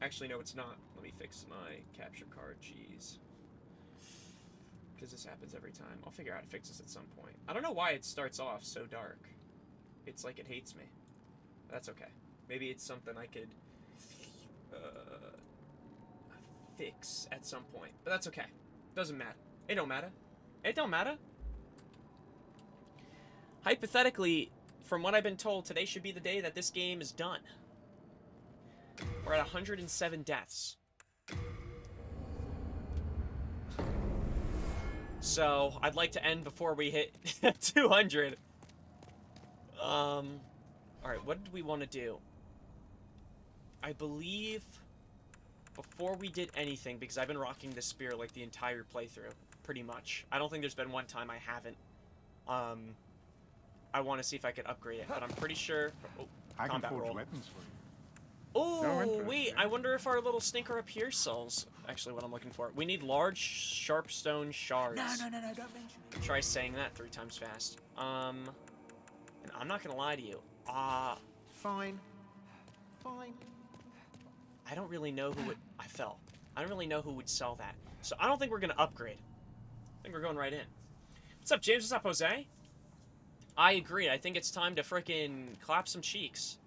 Actually, no, it's not. Let me fix my capture card. Jeez. Because this happens every time. I'll figure out how to fix this at some point. I don't know why it starts off so dark. It's like it hates me. That's okay. Maybe it's something I could fix at some point. But that's okay. Doesn't matter. It don't matter. It don't matter. Hypothetically, from what I've been told, today should be the day that this game is done. We're at 107 deaths. So, I'd like to end before we hit 200. Alright, what did we want to do? I believe before we did anything, because I've been rocking this spear like the entire playthrough, pretty much. I don't think there's been one time I haven't. I want to see if I could upgrade it, but I'm pretty sure... Oh, I can combat forge roll. weapons for you. Oh, wait, I wonder if our little stinker up here sells. Actually, what I'm looking for. We need large sharp stone shards. No, don't mention it. Try saying that 3 times fast. And I'm not gonna lie to you. Fine. Fine. I don't really know who would... I fell. I don't really know who would sell that. So I don't think we're gonna upgrade. I think we're going right in. What's up, James? What's up, Jose? I agree. I think it's time to frickin' clap some cheeks.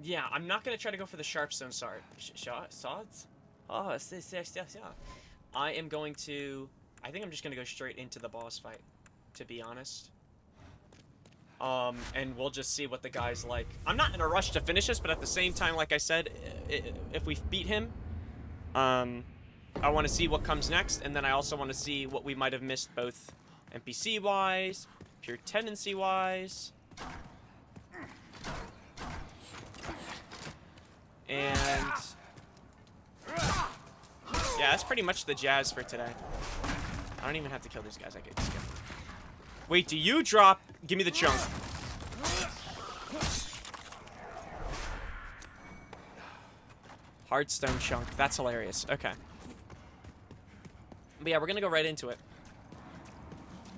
Yeah, I'm not gonna try to go for the sharpstone swords. Oh, yeah. I am going to... I think I'm just gonna go straight into the boss fight, to be honest. And we'll just see what the guy's like. I'm not in a rush to finish this, but at the same time, like I said, if we beat him, I want to see what comes next, and then I also want to see what we might have missed, both NPC-wise, pure tendency-wise. And... yeah, that's pretty much the jazz for today. I don't even have to kill these guys, I can skip. Wait, do you drop... Give me the chunk. Hardstone chunk. That's hilarious. Okay. But yeah, we're gonna go right into it.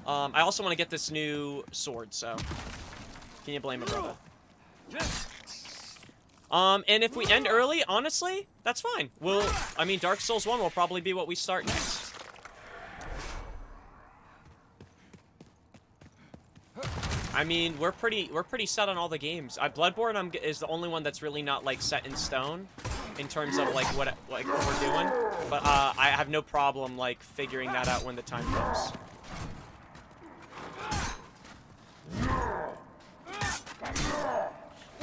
I also want to get this new sword, so... Can you blame a brother? And if we end early, honestly, that's fine. I mean, Dark Souls 1 will probably be what we start next. I mean, we're pretty set on all the games. Bloodborne is the only one that's really not, like, set in stone in terms of, like, what we're doing. But, I have no problem, like, figuring that out when the time comes.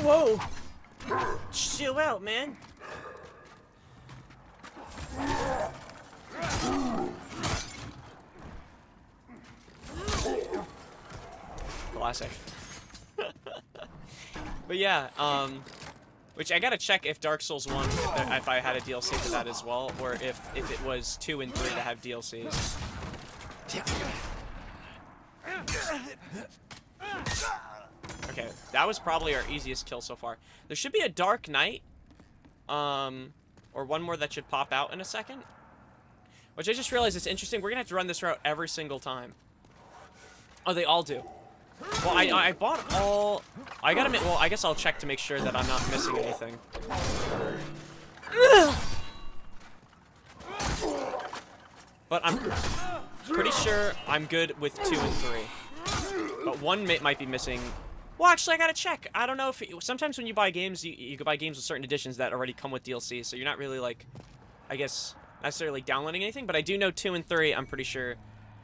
Whoa! Chill out, man. Classic. But yeah, which I gotta check if Dark Souls 1, if I had a DLC for that as well, or if it was 2 and 3 to have DLCs. Okay, that was probably our easiest kill so far. There should be a Dark Knight, or one more that should pop out in a second. Which I just realized is interesting. We're gonna have to run this route every single time. Oh, they all do. Well, I bought all... I gotta make... Well, I guess I'll check to make sure that I'm not missing anything. But I'm pretty sure I'm good with 2 and 3. But 1 might be missing... Well, actually, I gotta check. I don't know if... Sometimes when you buy games, you can buy games with certain editions that already come with DLC, so you're not really, like... I guess, necessarily downloading anything, but I do know 2 and 3, I'm pretty sure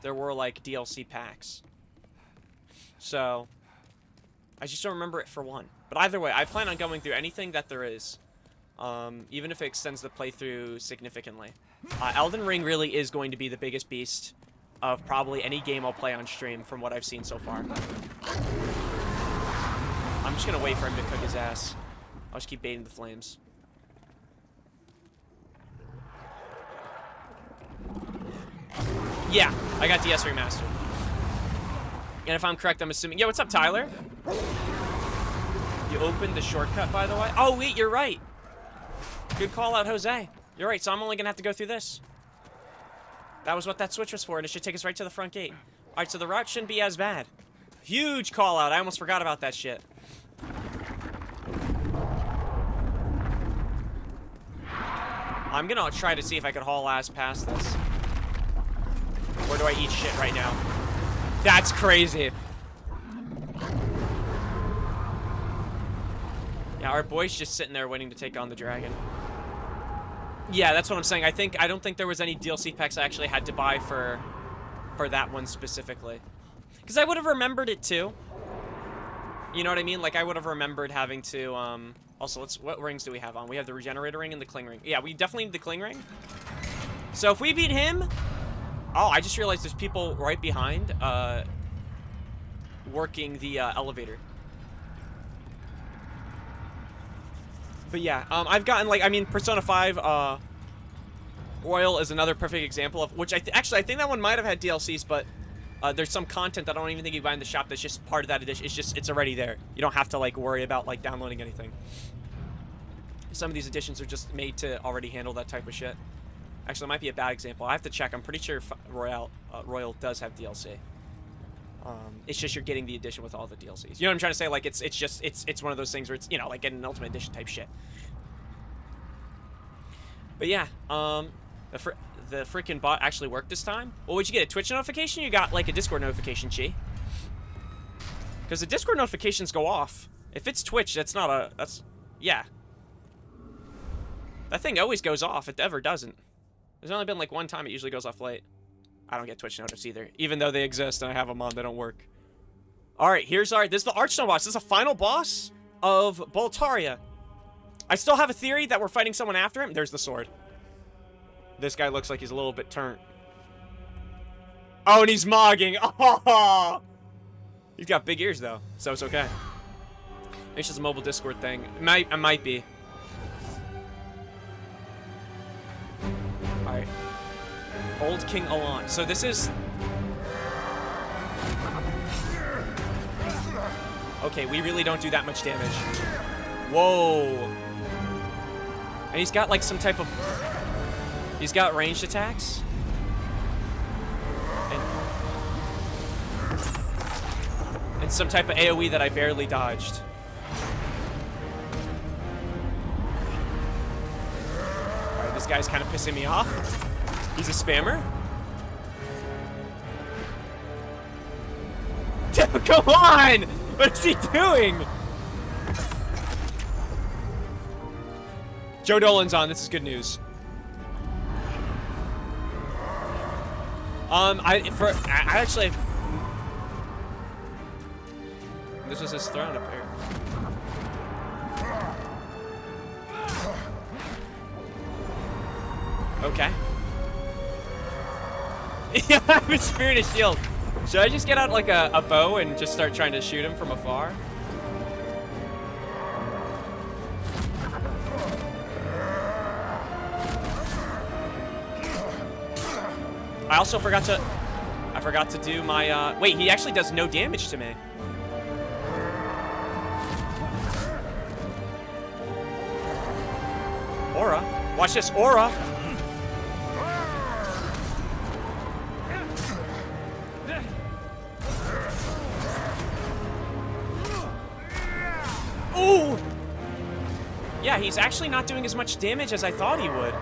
there were, like, DLC packs. So, I just don't remember it for 1. But either way, I plan on going through anything that there is. Even if it extends the playthrough significantly. Elden Ring really is going to be the biggest beast of probably any game I'll play on stream from what I've seen so far. I'm just gonna wait for him to cook his ass. I'll just keep baiting the flames. Yeah, I got DS Remastered. And if I'm correct, I'm assuming... Yo, what's up, Tyler? You opened the shortcut, by the way? Oh, wait, you're right. Good call out, Jose. You're right, so I'm only gonna have to go through this. That was what that switch was for, and it should take us right to the front gate. Alright, so the route shouldn't be as bad. Huge call out. I almost forgot about that shit. I'm gonna try to see if I can haul ass past this. Or do I eat shit right now? That's crazy. Yeah, our boy's just sitting there waiting to take on the dragon. Yeah, that's what I'm saying. I don't think there was any DLC packs I actually had to buy for that one specifically. Because I would have remembered it too. You know what I mean? Like, I would have remembered having to, also, what rings do we have on? We have the regenerator ring and the cling ring. Yeah, we definitely need the cling ring. So if we beat him... Oh, I just realized there's people right behind, working the, elevator. But yeah, I've gotten, like, I mean, Persona 5, Royal is another perfect example of, which actually, I think that one might have had DLCs, but... there's some content that I don't even think you buy in the shop that's just part of that edition. It's already there. You don't have to, like, worry about, like, downloading anything. Some of these editions are just made to already handle that type of shit. Actually, it might be a bad example. I have to check. I'm pretty sure Royal does have DLC. It's just you're getting the edition with all the DLCs. You know what I'm trying to say? Like, it's one of those things where it's, you know, like getting an Ultimate Edition type shit. But yeah, the freaking bot actually worked this time. Well, would you get a Twitch notification? You got, like, a Discord notification, Chi. Because the Discord notifications go off. If it's Twitch, yeah. That thing always goes off. It ever doesn't. There's only been, like, one time it usually goes off late. I don't get Twitch notifications either. Even though they exist and I have them on, they don't work. Alright, this is the Archstone boss. This is a final boss of Boltaria. I still have a theory that we're fighting someone after him. There's the sword. This guy looks like he's a little bit turnt. Oh, and he's mogging. Oh! He's got big ears, though, so it's okay. It's just a mobile Discord thing. It might be. Alright. Old King Alon. So this is... Okay, we really don't do that much damage. Whoa. And he's got, like, some type of... He's got ranged attacks. And some type of AoE that I barely dodged. Alright, this guy's kind of pissing me off. He's a spammer. Dude, come on! What is he doing? Joe Dolan's on. This is good news. I actually... This was his throne up here. Okay. Yeah, I have a Spirit of Shield. Should I just get out, like, a bow and just start trying to shoot him from afar? I also forgot to do my, wait, he actually does no damage to me. Aura. Watch this, Aura. Ooh! Yeah, he's actually not doing as much damage as I thought he would.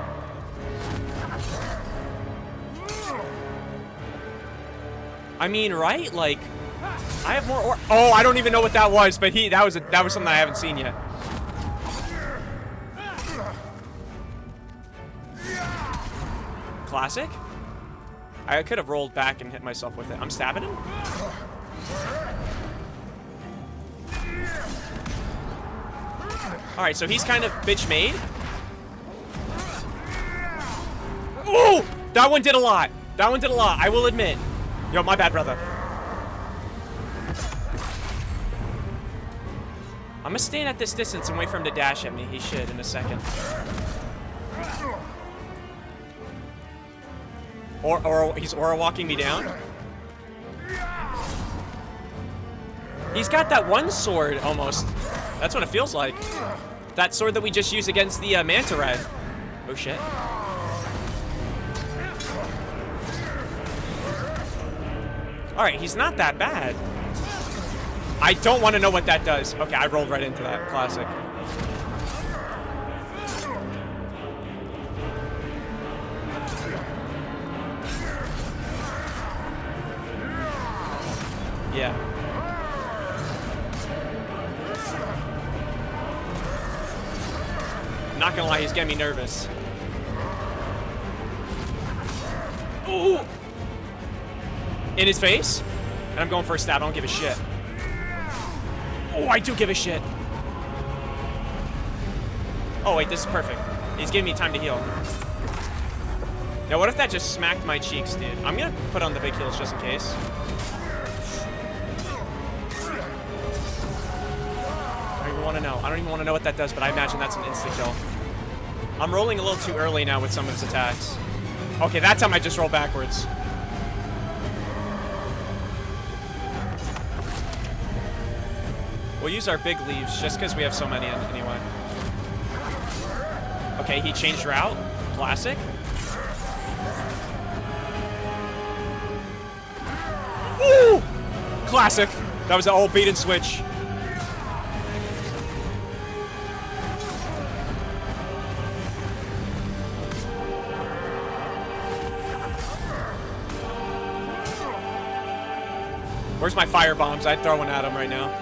I mean, right? Like, I have more or- Oh, I don't even know what that was, but that was something I haven't seen yet. Classic? I could have rolled back and hit myself with it. I'm stabbing him? Alright, so he's kind of bitch made. Ooh! That one did a lot. That one did a lot, I will admit. Yo, my bad, brother. I'm gonna stand at this distance and wait for him to dash at me. He should in a second. Or he's aura walking me down. He's got that one sword almost. That's what it feels like. That sword that we just used against the Manta Ray. Oh shit. Alright, he's not that bad. I don't want to know what that does. Okay, I rolled right into that. Classic. not gonna lie, he's getting me nervous. Ooh! In his face? And I'm going for a stab. I don't give a shit. Oh, I do give a shit. Oh, wait, this is perfect. He's giving me time to heal. Now, what if that just smacked my cheeks, dude? I'm gonna put on the big heals just in case. I don't even want to know. I don't even want to know what that does, but I imagine that's an insta-kill. I'm rolling a little too early now with some of his attacks. Okay, that time I just roll backwards. We'll use our big leaves just because we have so many anyway. Okay, he changed route. Classic. Woo! Classic. That was the old beat and switch. Where's my fire bombs? I'd throw one at him right now.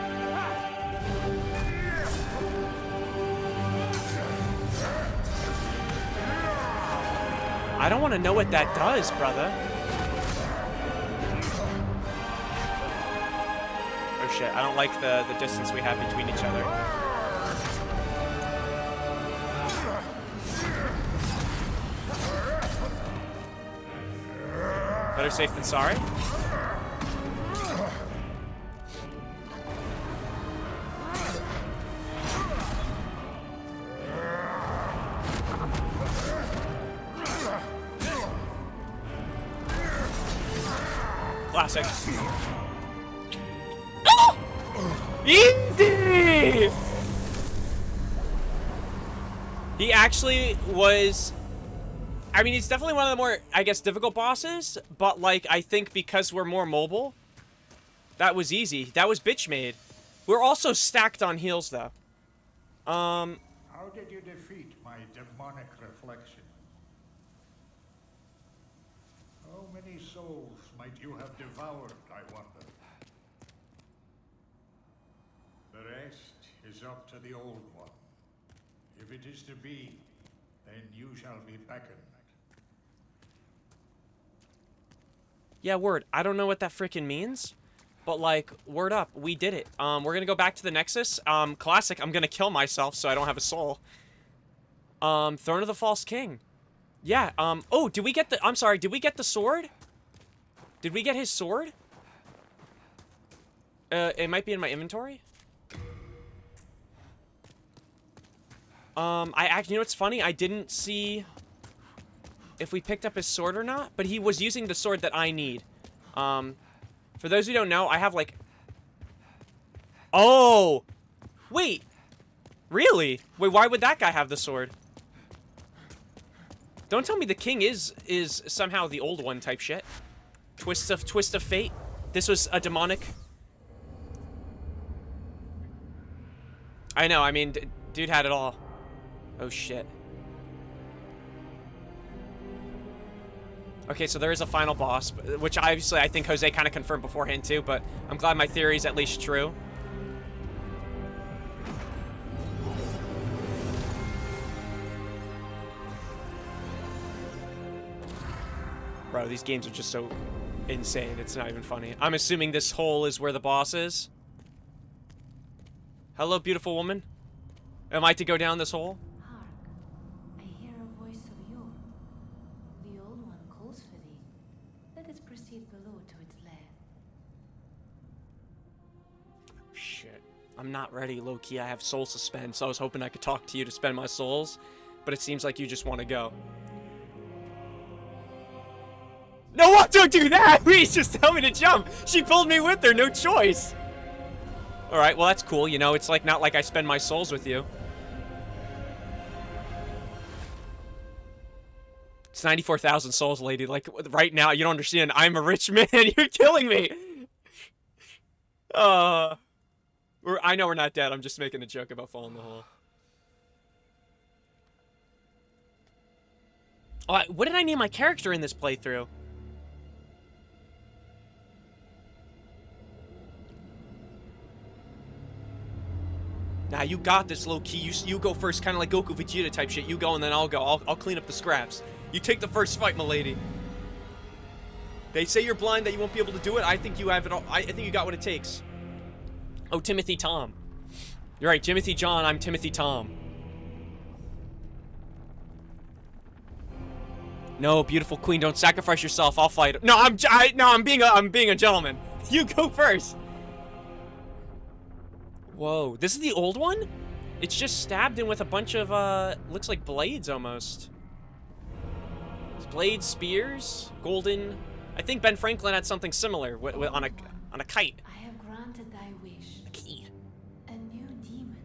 I don't want to know what that does, brother. Oh shit, I don't like the distance we have between each other. Better safe than sorry. Classic. Oh! Easy! He actually was... I mean, he's definitely one of the more, I guess, difficult bosses, but, like, I think because we're more mobile, that was easy. That was bitch made. We're also stacked on heals, though. How did you defeat my demonic reflection? How many souls might you have devoured, I wonder? The rest is up to the old one. If it is to be, then you shall be beckoned. Yeah, word. I don't know what that freaking means, but, like, word up. We did it. We're gonna go back to the Nexus. Classic. I'm gonna kill myself so I don't have a soul. Throne of the False King. Yeah, oh, did we get the... I'm sorry, did we get the sword? Did we get his sword? It might be in my inventory. I actually... You know what's funny? I didn't see if we picked up his sword or not, but he was using the sword that I need. For those who don't know, I have, like... Oh! Wait! Really? Wait, why would that guy have the sword? Don't tell me the king is somehow the old one type shit. Twist of fate. This was a demonic. I know. I mean, dude had it all. Oh shit. Okay, so there is a final boss, which obviously I think Jose kind of confirmed beforehand too. But I'm glad my theory is at least true. Bro, these games are just so insane. It's not even funny. I'm assuming this hole is where the boss is. Hello, beautiful woman. Am I to go down this hole? Hark, I hear a voice of yore. The old one calls for thee. Let us proceed below to its lair. Shit. I'm not ready, low-key. I have soul suspense. I was hoping I could talk to you to spend my souls, but it seems like you just want to go. No, what? Don't do that! Please, just tell me to jump! She pulled me with her, no choice! Alright, well that's cool, you know, it's like not like I spend my souls with you. It's 94,000 souls, lady. Like, right now, you don't understand. I'm a rich man. You're killing me! I know we're not dead. I'm just making a joke about falling in the hole. Oh, what did I name my character in this playthrough? Nah, Yeah, you got this, low-key. You go first, kind of like Goku Vegeta type shit. You go, and then I'll go. I'll clean up the scraps. You take the first fight, milady. They say you're blind, that you won't be able to do it. I think you have it all. I think you got what it takes. Oh, Timothy Tom. You're right, Timothy John. I'm Timothy Tom. No, beautiful queen, don't sacrifice yourself. I'll fight. No, I'm being a gentleman. You go first. Whoa, this is the old one? It's just stabbed in with a bunch of looks like blades almost. Blades, spears, golden. I think Ben Franklin had something similar on a kite. I have granted thy wish. A key. A new demon.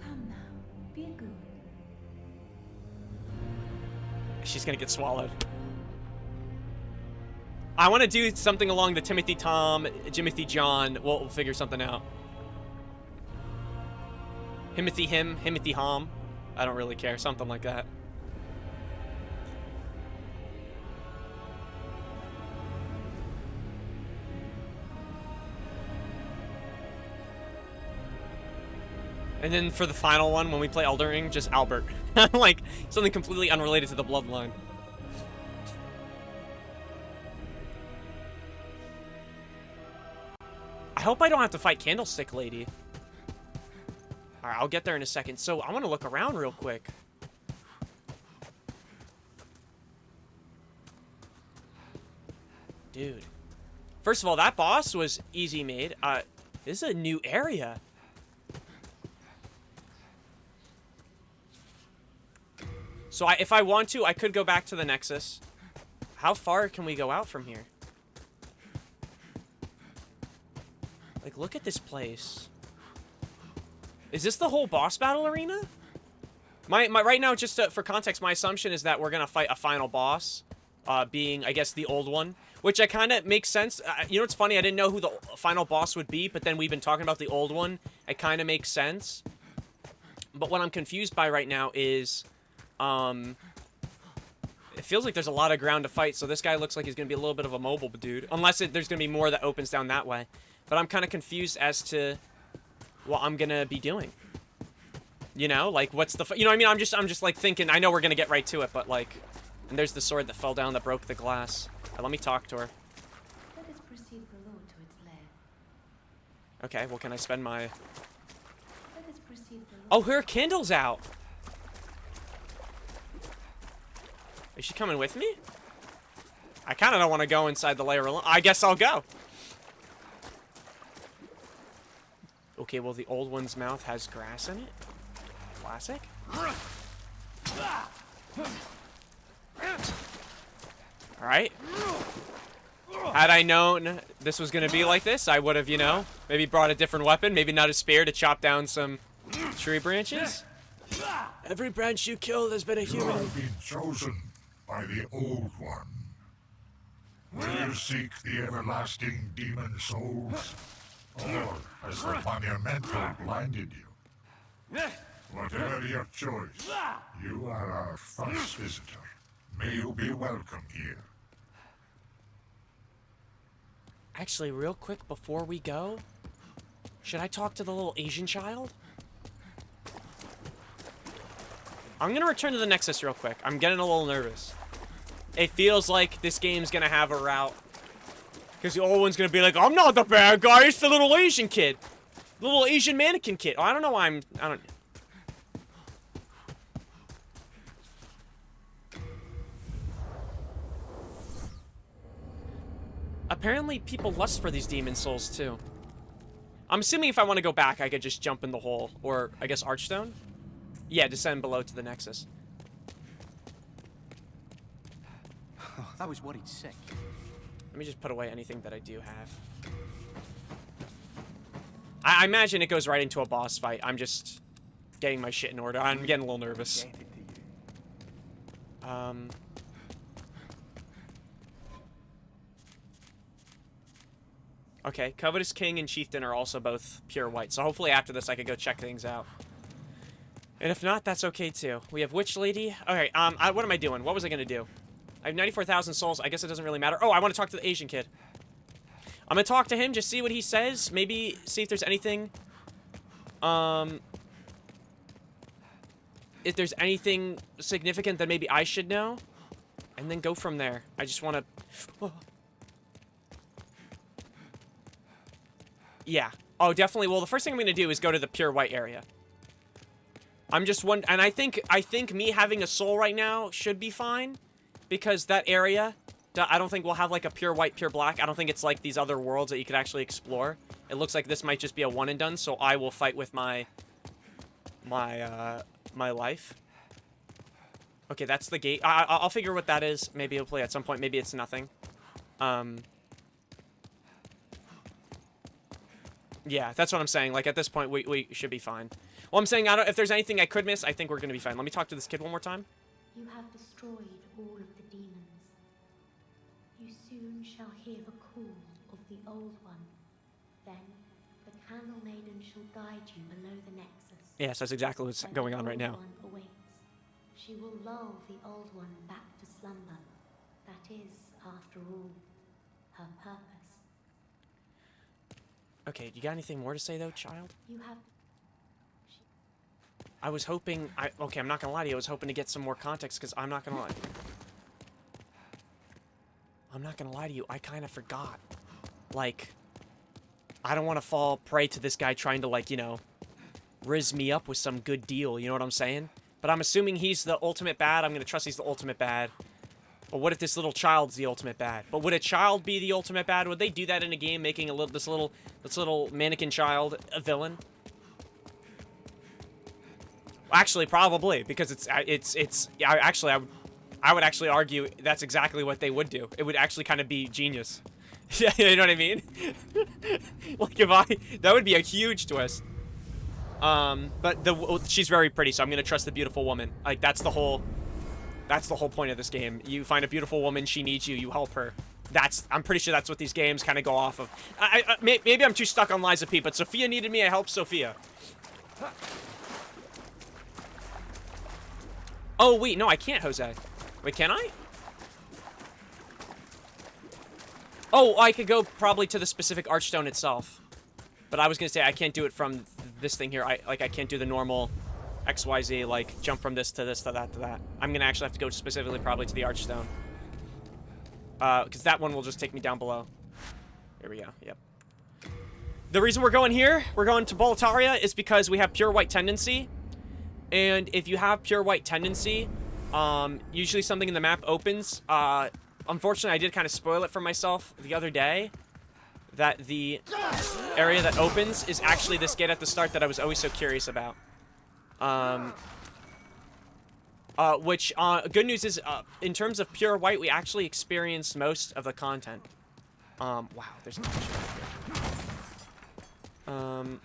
Come now, be good. She's gonna get swallowed. I want to do something along the Timothy Tom, Jimothy John. We'll figure something out. Himothy him, Himothy hom. I don't really care. Something like that. And then for the final one, when we play Elden Ring, just Albert. Like, something completely unrelated to the bloodline. I hope I don't have to fight Candlestick Lady. Alright, I'll get there in a second. So, I want to look around real quick. Dude. First of all, that boss was easy made. This is a new area. So if I want to, I could go back to the Nexus. How far can we go out from here? Like, look at this place. Is this the whole boss battle arena? My right now, just for context, my assumption is that we're gonna fight a final boss, being, I guess, the old one, which I kind of makes sense. You know what's funny? I didn't know who the final boss would be, but then we've been talking about the old one. It kind of makes sense. But what I'm confused by right now is, it feels like there's a lot of ground to fight, so this guy looks like he's gonna be a little bit of a mobile dude, unless there's gonna be more that opens down that way. But I'm kind of confused as to what I'm gonna be doing. You know, like, what's the, you know what I mean? I'm just like thinking, I know we're gonna get right to it, but like, and there's the sword that fell down that broke the glass. Let me talk to her. Let us proceed below to its lair. Okay, well, can I spend my... Let us proceed below. Oh, her candle's out! Is she coming with me? I kind of don't want to go inside the lair alone. I guess I'll go. Okay, well, the old one's mouth has grass in it. Classic. Alright. Had I known this was going to be like this, I would have, you know, maybe brought a different weapon. Maybe not a spear to chop down some tree branches. Every branch you killed has been a You human. have been chosen by the Old One. Will you seek the everlasting demon souls? Or has the monumental blinded you? Whatever your choice, you are our first visitor. May you be welcome here. Actually, real quick before we go, should I talk to the little Asian child? I'm gonna return to the Nexus real quick. I'm getting a little nervous. It feels like this game's gonna have a route. Because the old one's gonna be like, I'm not the bad guy, it's the little Asian kid. The little Asian mannequin kid. Oh, I don't know why I don't... Apparently, people lust for these demon souls, too. I'm assuming if I want to go back, I could just jump in the hole. Or, I guess, Archstone? Yeah, descend below to the Nexus. Oh, that was worried sick. Let me just put away anything that I do have. I imagine it goes right into a boss fight. I'm just getting my shit in order. I'm getting a little nervous. Okay, Covetous King and Chieftain are also both pure white, so hopefully after this I could go check things out. And if not, that's okay too. We have Witch Lady. Okay, what am I doing? What was I gonna do? I have 94,000 souls. I guess it doesn't really matter. Oh, I want to talk to the Asian kid. I'm gonna talk to him, just see what he says. Maybe see if there's anything, if there's anything significant that maybe I should know. And then go from there. I just want to... Oh. Yeah. Oh, definitely. Well, the first thing I'm going to do is go to the pure white area. I'm just one... And I think me having a soul right now should be fine. Because that area... I don't think we'll have, like, a pure white, pure black. I don't think it's like these other worlds that you could actually explore. It looks like this might just be a one and done. So I will fight with my life. Okay, that's the gate. I'll figure what that is. Maybe I'll play at some point. Maybe it's nothing. Yeah, that's what I'm saying. Like, at this point, we should be fine. Well, I'm saying, if there's anything I could miss, I think we're going to be fine. Let me talk to this kid one more time. You have destroyed all of the demons. You soon shall hear the call of the Old One. Then, the Candle Maiden shall guide you below the Nexus. Yes, that's exactly what's going on right now. She will lull the Old One back to slumber. That is, after all, her purpose. Okay, you got anything more to say, though, child? You have... I was hoping... Okay, I'm not gonna lie to you. I was hoping to get some more context, because I'm not gonna lie. I'm not gonna lie to you. I kind of forgot. Like, I don't want to fall prey to this guy trying to, like, you know, riz me up with some good deal. You know what I'm saying? But I'm assuming he's the ultimate bad. I'm going to trust he's the ultimate bad. But what if this little child's the ultimate bad? But would a child be the ultimate bad? Would they do that in a game, making this little mannequin child a villain? Actually, probably, because I would actually argue that's exactly what they would do. It would actually kind of be genius. Yeah, you know what I mean? Like, that would be a huge twist. But she's very pretty, so I'm gonna trust the beautiful woman. Like, that's the whole point of this game. You find a beautiful woman, she needs you, you help her. I'm pretty sure that's what these games kind of go off of. Maybe I'm too stuck on Liza P, but Sophia needed me, I helped Sophia. Oh, wait, no, I can't, Jose. Wait, can I? Oh, I could go probably to the specific archstone itself. But I was gonna say, I can't do it from this thing here. I can't do the normal XYZ, like, jump from this to this to that to that. I'm gonna actually have to go specifically probably to the archstone. Because that one will just take me down below. Here we go, yep. The reason we're going here, we're going to Boletaria, is because we have pure white tendency. And if you have pure white tendency, usually something in the map opens. Unfortunately, I did kind of spoil it for myself the other day. That the area that opens is actually this gate at the start that I was always so curious about. Good news is, in terms of pure white, we actually experienced most of the content. Wow, there's not much.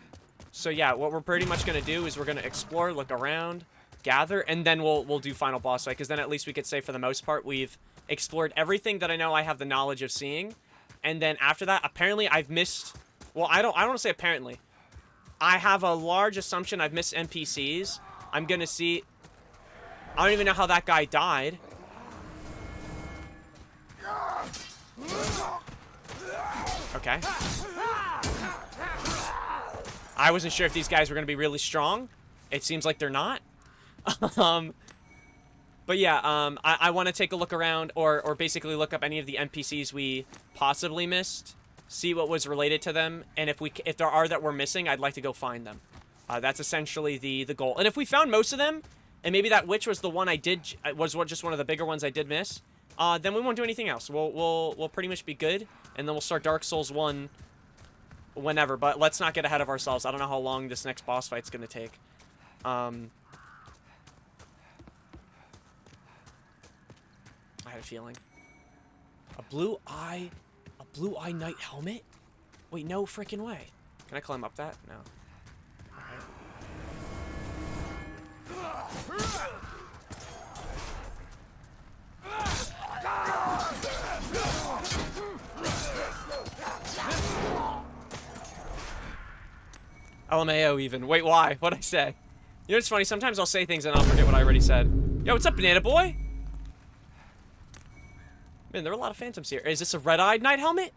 So yeah, what we're pretty much gonna do is we're gonna explore, look around, gather, and then we'll do final boss fight, because then at least we could say for the most part we've explored everything that I know I have the knowledge of seeing. And then after that, apparently I've missed... Well, I don't want to say apparently. I have a large assumption I've missed NPCs. I'm going to see... I don't even know how that guy died. Okay. I wasn't sure if these guys were going to be really strong. It seems like they're not. But yeah, I want to take a look around, or basically look up any of the NPCs we possibly missed, see what was related to them, and if there are that we're missing, I'd like to go find them. That's essentially the goal. And if we found most of them, and maybe that witch was the one just one of the bigger ones I did miss, then we won't do anything else. We'll pretty much be good, and then we'll start Dark Souls 1 whenever. But let's not get ahead of ourselves. I don't know how long this next boss fight's gonna take. I had a feeling. A blue eye knight helmet? Wait, no freaking way. Can I climb up that? No. LMAO even. Wait, why? What'd I say? You know what's funny? Sometimes I'll say things and I'll forget what I already said. Yo, what's up, Banana Boy? Man, there are a lot of phantoms here. Is this a red-eyed knight helmet?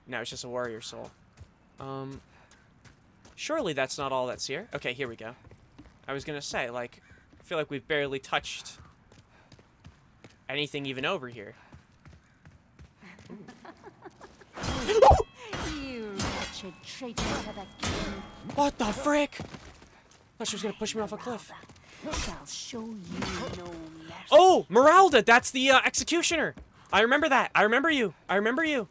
No, it's just a warrior soul. Surely that's not all that's here. Okay, here we go. I was gonna say, like, I feel like we've barely touched anything even over here. You wretched traitor to the king. What the frick? Thought she was gonna push me off a cliff. Shall show you no mercy. Oh, Meralda, that's the executioner. I remember that. I remember you. I remember you.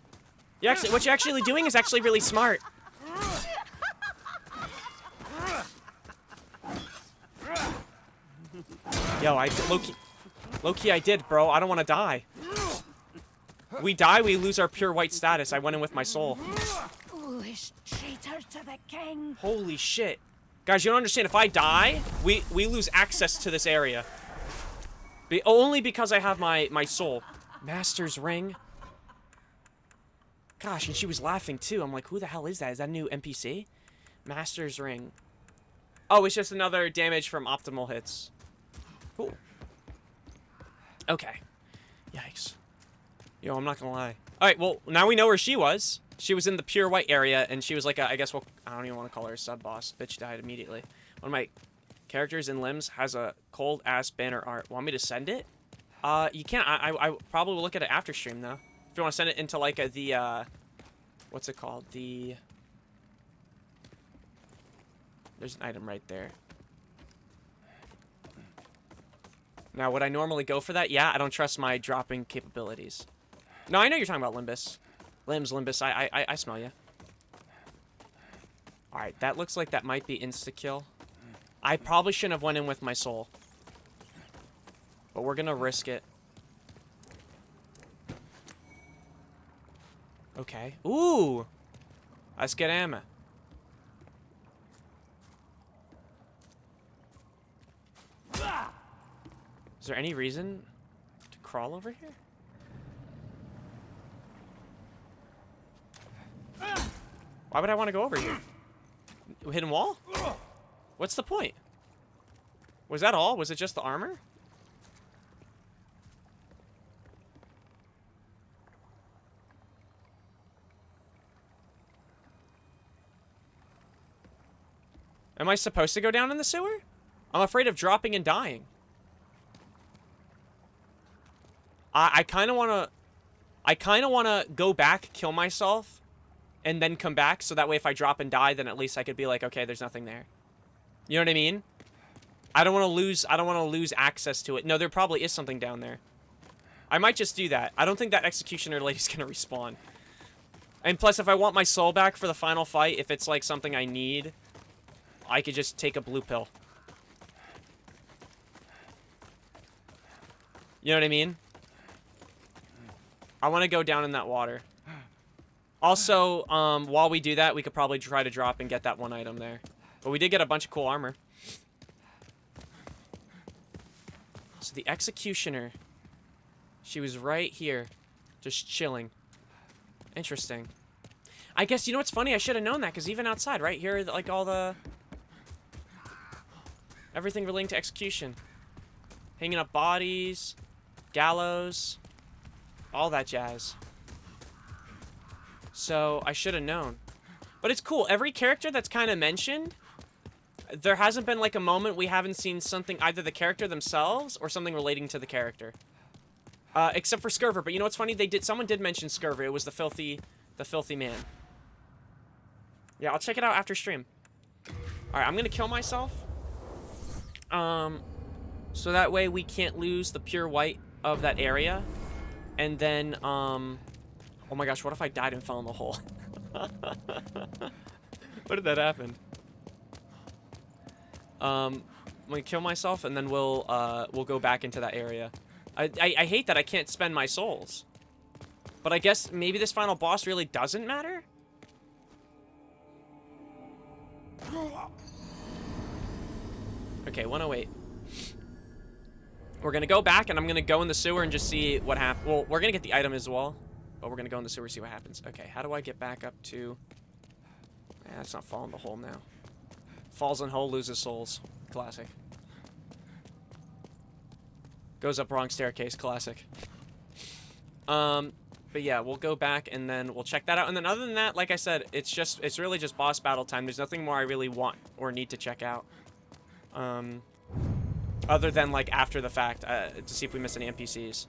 You actually, what you're actually doing is actually really smart. Yo, low-key I did, bro. I don't want to die. We die, we lose our pure white status. I went in with my soul. Foolish traitor to the king. Holy shit. Guys, you don't understand. If I die, we lose access to this area. Only because I have my soul. Master's ring. Gosh, and she was laughing too. I'm like, who the hell is that? Is that a new NPC? Master's ring. Oh, it's just another damage from optimal hits. Cool. Okay. Yikes. Yo, I'm not gonna lie. Alright, well, now we know where she was. She was in the pure white area, and she was like a, I guess, well, I don't even want to call her a sub-boss. Bitch died immediately. One of my characters in Limbs has a cold-ass banner art. Want me to send it? You can't. I probably will look at it after stream, though. If you want to send it into, like, what's it called? There's an item right there. Now, would I normally go for that? Yeah, I don't trust my dropping capabilities. No, I know you're talking about Limbus. Limbus, I smell you. Alright, that looks like that might be insta-kill. I probably shouldn't have went in with my soul. But we're gonna risk it. Okay. Ooh! Let's get ammo. Is there any reason to crawl over here? Why would I want to go over here? Hidden wall? What's the point? Was that all? Was it just the armor? Am I supposed to go down in the sewer? I'm afraid of dropping and dying. I kind of want to go back, kill myself, and then come back, so that way if I drop and die, then at least I could be like, okay, there's nothing there. You know what I mean? I don't want to lose access to it. No, there probably is something down there. I might just do that. I don't think that executioner lady's gonna respawn. And plus, if I want my soul back for the final fight, if it's like something I need, I could just take a blue pill. You know what I mean? I want to go down in that water. Also, while we do that, we could probably try to drop and get that one item there. But we did get a bunch of cool armor. So the executioner, she was right here, just chilling. Interesting. I guess, you know what's funny? I should have known that, because even outside, right here, like all the... everything relating to execution. Hanging up bodies, gallows, all that jazz. So, I should have known. But it's cool. Every character that's kind of mentioned, there hasn't been like a moment we haven't seen something, either the character themselves or something relating to the character. Except for Skurver. But you know what's funny? Someone did mention Skurver. It was the filthy man. Yeah, I'll check it out after stream. Alright, I'm gonna kill myself. So that way we can't lose the pure white of that area. And then, oh my gosh, what if I died and fell in the hole? What did that happen? I'm gonna kill myself, and then we'll go back into that area. I hate that I can't spend my souls. But I guess maybe this final boss really doesn't matter? Okay, 108. We're gonna go back, and I'm gonna go in the sewer and just see what happens. Well, we're gonna get the item as well, but we're gonna go in the sewer, see what happens. Okay, how do I get back up to... that's not fall in the hole now. Falls in hole, loses souls. Classic. Goes up wrong staircase. Classic. But But yeah, we'll go back and then we'll check that out. And then other than that, like I said, it's really just boss battle time. There's nothing more I really want or need to check out. Other than like after the fact, to see if we miss any NPCs.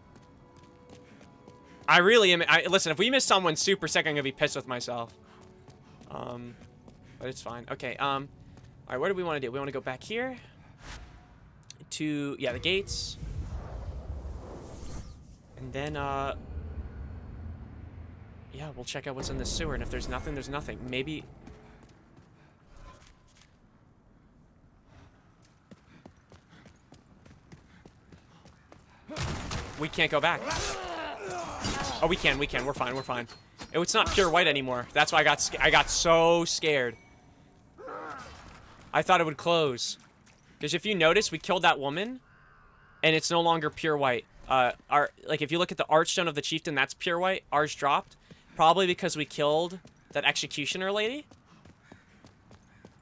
I really am. Listen, if we miss someone super sick, I'm gonna be pissed with myself. But it's fine. Okay. All right. What do we want to do? We want to go back here to the gates, and then yeah, we'll check out what's in the sewer. And if there's nothing, there's nothing. Maybe. We can't go back. Oh, we can. We're fine. We're fine. It's not pure white anymore. That's why I got so scared. I thought it would close. Because if you notice, we killed that woman, and it's no longer pure white. If you look at the Archstone of the Chieftain, that's pure white. Ours dropped. Probably because we killed that executioner lady.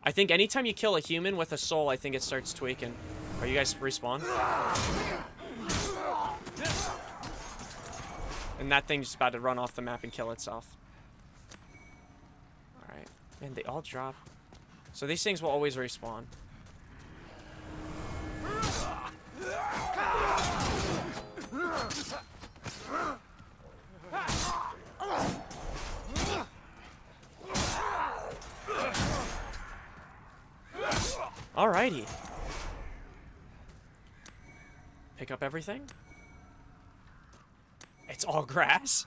I think anytime you kill a human with a soul, I think it starts tweaking. Are you guys respawn? And that thing's just about to run off the map and kill itself. Alright. And they all drop. So these things will always respawn. Alrighty. Pick up everything. It's all grass.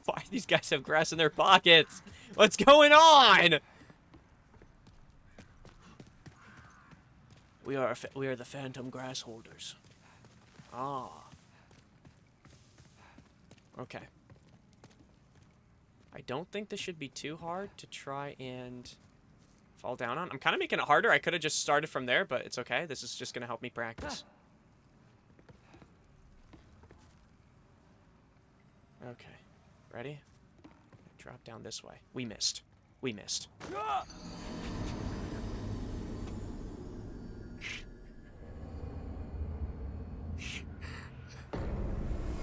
Why do these guys have grass in their pockets? What's going on? We are the phantom grass holders. Ah. Okay. I don't think this should be too hard to try and fall down on. I'm kind of making it harder. I could have just started from there, but it's okay. This is just going to help me practice. Okay. Ready? Drop down this way. We missed. We missed.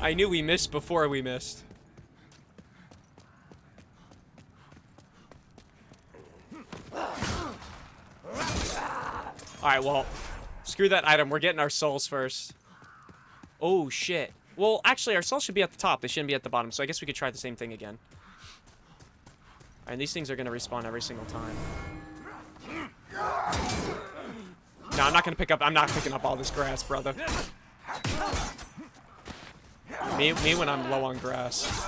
I knew we missed before we missed. Alright, well, screw that item. We're getting our souls first. Oh, shit. Well, actually, our souls should be at the top. They shouldn't be at the bottom, so I guess we could try the same thing again. And these things are going to respawn every single time. No, I'm not going to pick up... I'm not picking up all this grass, brother. Me when I'm low on grass.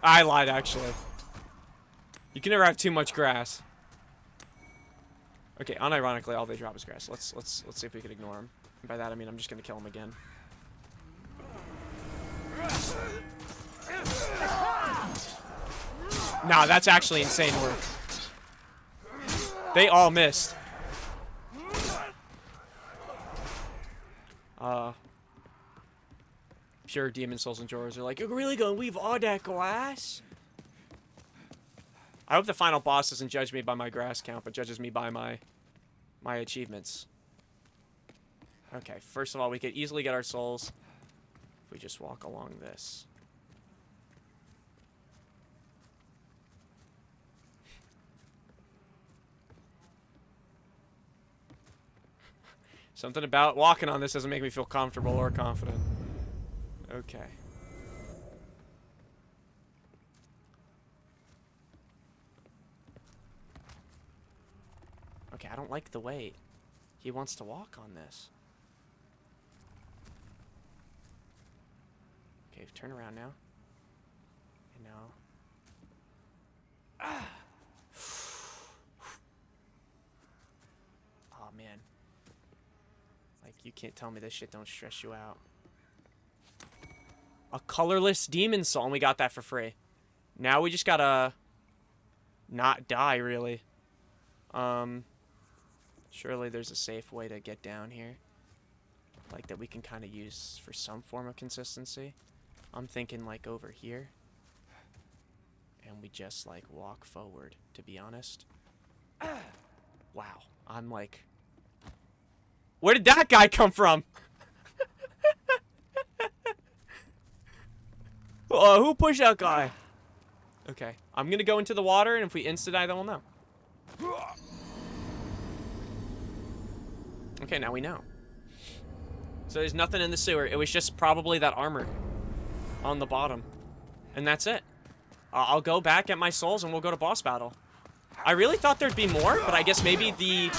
I lied, actually. You can never have too much grass. Okay, unironically, all they drop is grass. Let's see if we can ignore them. And by that, I mean I'm just going to kill them again. Nah, that's actually insane work. They all missed. Pure demon souls and Joras are like, you're really gonna leave all that grass? I hope the final boss doesn't judge me by my grass count, but judges me by my achievements. Okay, first of all, we could easily get our souls if we just walk along this. Something about walking on this doesn't make me feel comfortable or confident. Okay. Okay, I don't like the way he wants to walk on this. Okay, turn around now. And now. Ah. Oh, man. Like, you can't tell me this shit don't stress you out. A colorless demon soul, and we got that for free. Now we just gotta not die, really. Surely there's a safe way to get down here. Like, that we can kind of use for some form of consistency. I'm thinking, like, over here. And we just, like, walk forward, to be honest. Wow. I'm like... Where did that guy come from? Who pushed that guy? Okay, I'm gonna go into the water, and if we insta-die, then we'll know. Okay, now we know. So there's nothing in the sewer. It was just probably that armor on the bottom. And that's it. I'll go back at my souls, and we'll go to boss battle. I really thought there'd be more, but I guess maybe the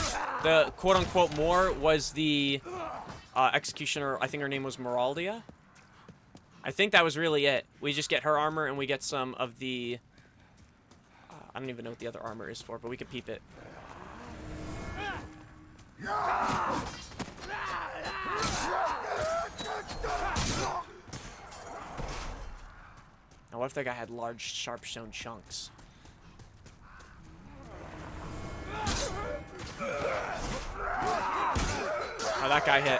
quote-unquote more was the executioner. I think her name was Meraldia. I think that was really it. We just get her armor, and we get some of the... I don't even know what the other armor is for, but we could peep it. Now, what if that guy had large, sharp stone chunks? Oh, that guy hit.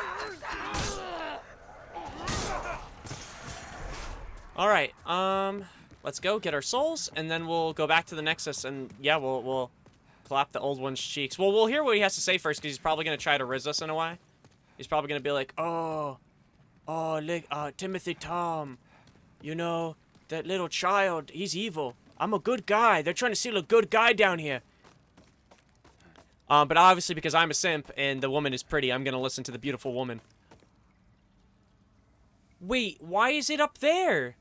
Alright, let's go get our souls, and then we'll go back to the Nexus, and yeah, we'll clap the old one's cheeks. Well, we'll hear what he has to say first, because he's probably going to try to riz us in a way. He's probably going to be like, oh, Timothy Tom, you know, that little child, he's evil. I'm a good guy. They're trying to steal a good guy down here. But obviously, because I'm a simp and the woman is pretty, I'm going to listen to the beautiful woman. Wait, why is it up there?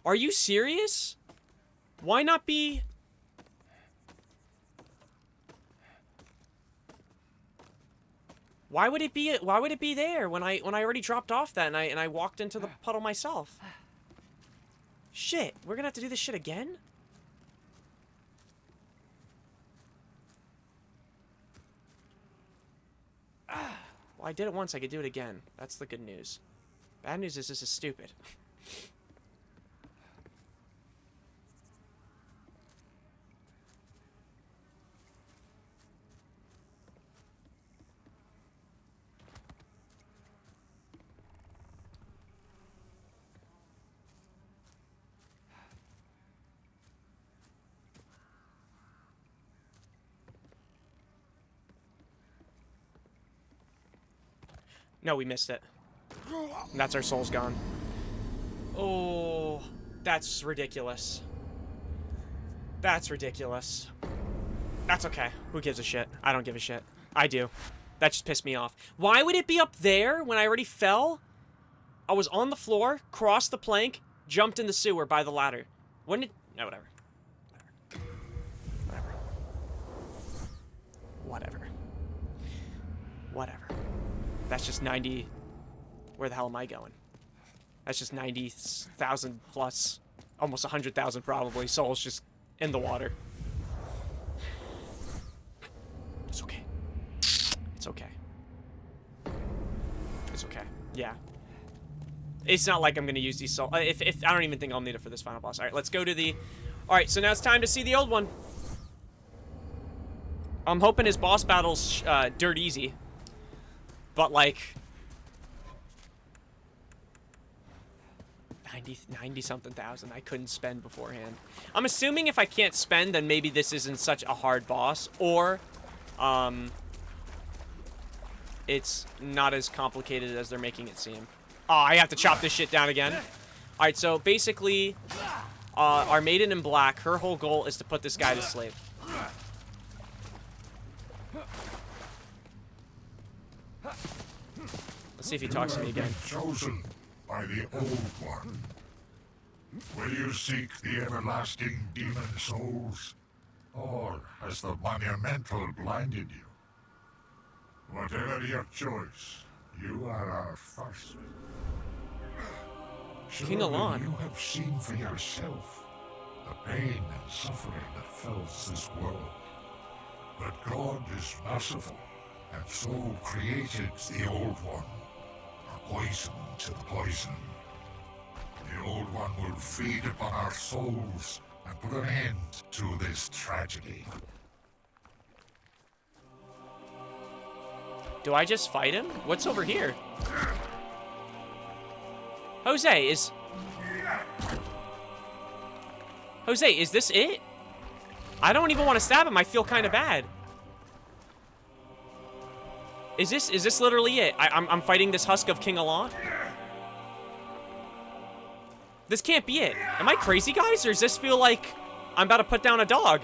Are you serious? Why not be... Why would it be there when I already dropped off that and I walked into the puddle myself? Shit, we're gonna have to do this shit again? Well, I did it once, I could do it again. That's the good news. Bad news is this is stupid. No, we missed it. And that's our souls gone. Oh, that's ridiculous. That's ridiculous. That's okay. Who gives a shit? I don't give a shit. I do. That just pissed me off. Why would it be up there when I already fell? I was on the floor, crossed the plank, jumped in the sewer by the ladder. When did... No, whatever. Whatever. Whatever. Whatever. That's just 90... Where the hell am I going? That's just 90,000 plus, almost 100,000 probably, souls just in the water. It's okay. It's okay. It's okay. Yeah. It's not like I'm going to use these souls. If I don't even think I'll need it for this final boss. All right, let's go to the... All right, so now it's time to see the old one. I'm hoping his boss battle's dirt easy. But, like, 90-something thousand I couldn't spend beforehand. I'm assuming if I can't spend, then maybe this isn't such a hard boss. Or, it's not as complicated as they're making it seem. Oh, I have to chop this shit down again. Alright, so basically, our maiden in black, her whole goal is to put this guy to sleep. Let's see if he talks to me again. Chosen by the Old One. Will you seek the everlasting demon souls? Or has the monumental blinded you? Whatever your choice, you are our first. King Alon. You have seen for yourself the pain and suffering that fills this world. But God is merciful, and so created the Old One. A poison to the poison. The Old One will feed upon our souls and put an end to this tragedy. Do I just fight him? What's over here? Jose, is this it? I don't even want to stab him. I feel kind of bad. Is this literally it? I'm fighting this husk of King Alon? This can't be it. Am I crazy, guys? Or does this feel like I'm about to put down a dog?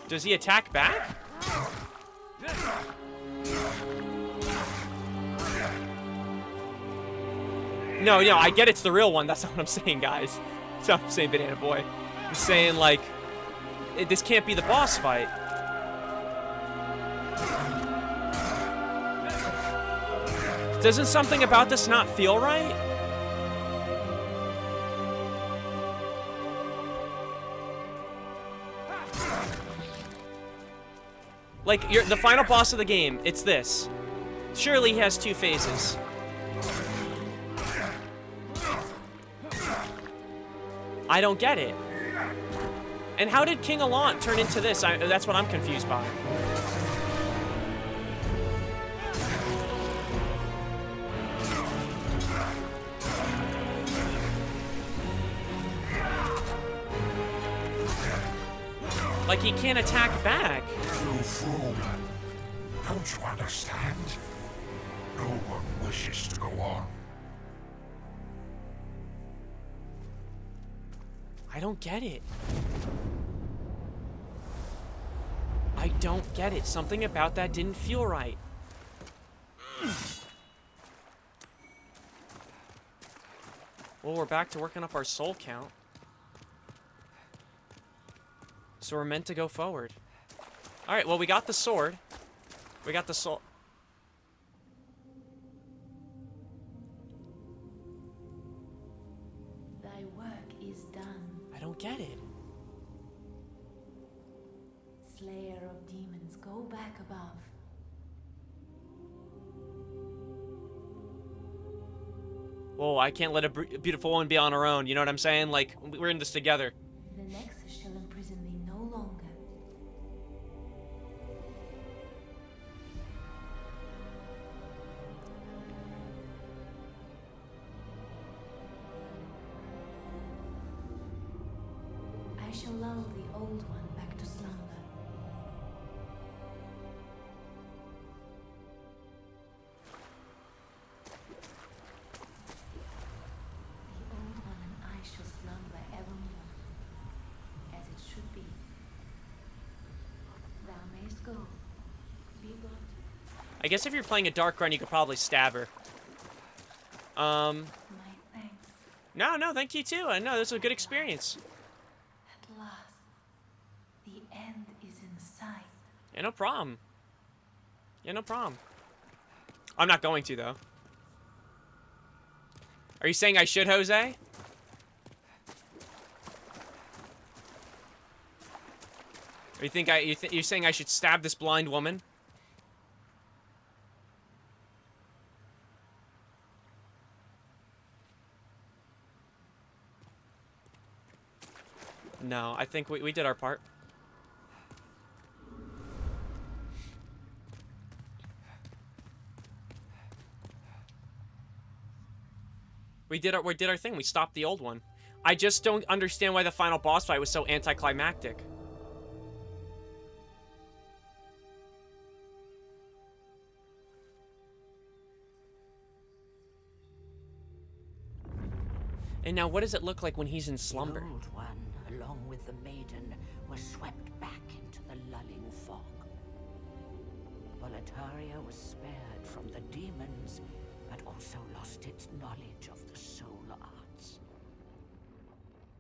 Does he attack back? No, I get it's the real one. That's not what I'm saying, guys. That's not what I'm saying, Banana Boy. I'm saying, like, this can't be the boss fight. Doesn't something about this not feel right? Like, the final boss of the game, it's this. Surely he has 2 phases. I don't get it. And how did King Allant turn into this? That's what I'm confused by. Like, he can't attack back. You fool. Don't you understand? No one wishes to go on. I don't get it. I don't get it. Something about that didn't feel right. Well, we're back to working up our soul count. So we're meant to go forward. Alright, well, we got the sword. We got the soul. Thy work is done, I don't get it. Slayer of demons. Go back above. Whoa, I can't let a beautiful woman be on her own. You know what I'm saying? Like, we're in this together. The Nexus shall imprison thee no longer. I shall lull the old one back to slumber. The old one and I shall slumber evermore, as it should be. Thou mayst go. Be good. I guess if you're playing a dark run, you could probably stab her. My thanks. No, thank you too. I know, this was a good experience. At last, the end is in sight. Yeah, no problem. Yeah, no problem. I'm not going to, though. Are you saying I should, Jose? Or you think you're saying I should stab this blind woman? No, I think we did our part. We did our thing. We stopped the old one. I just don't understand why the final boss fight was so anticlimactic. And now, what does it look like when he's in slumber? The old one, along with the maiden, was swept back into the lulling fog. Volataria was spared from the demons, but also lost its knowledge of the soul arts.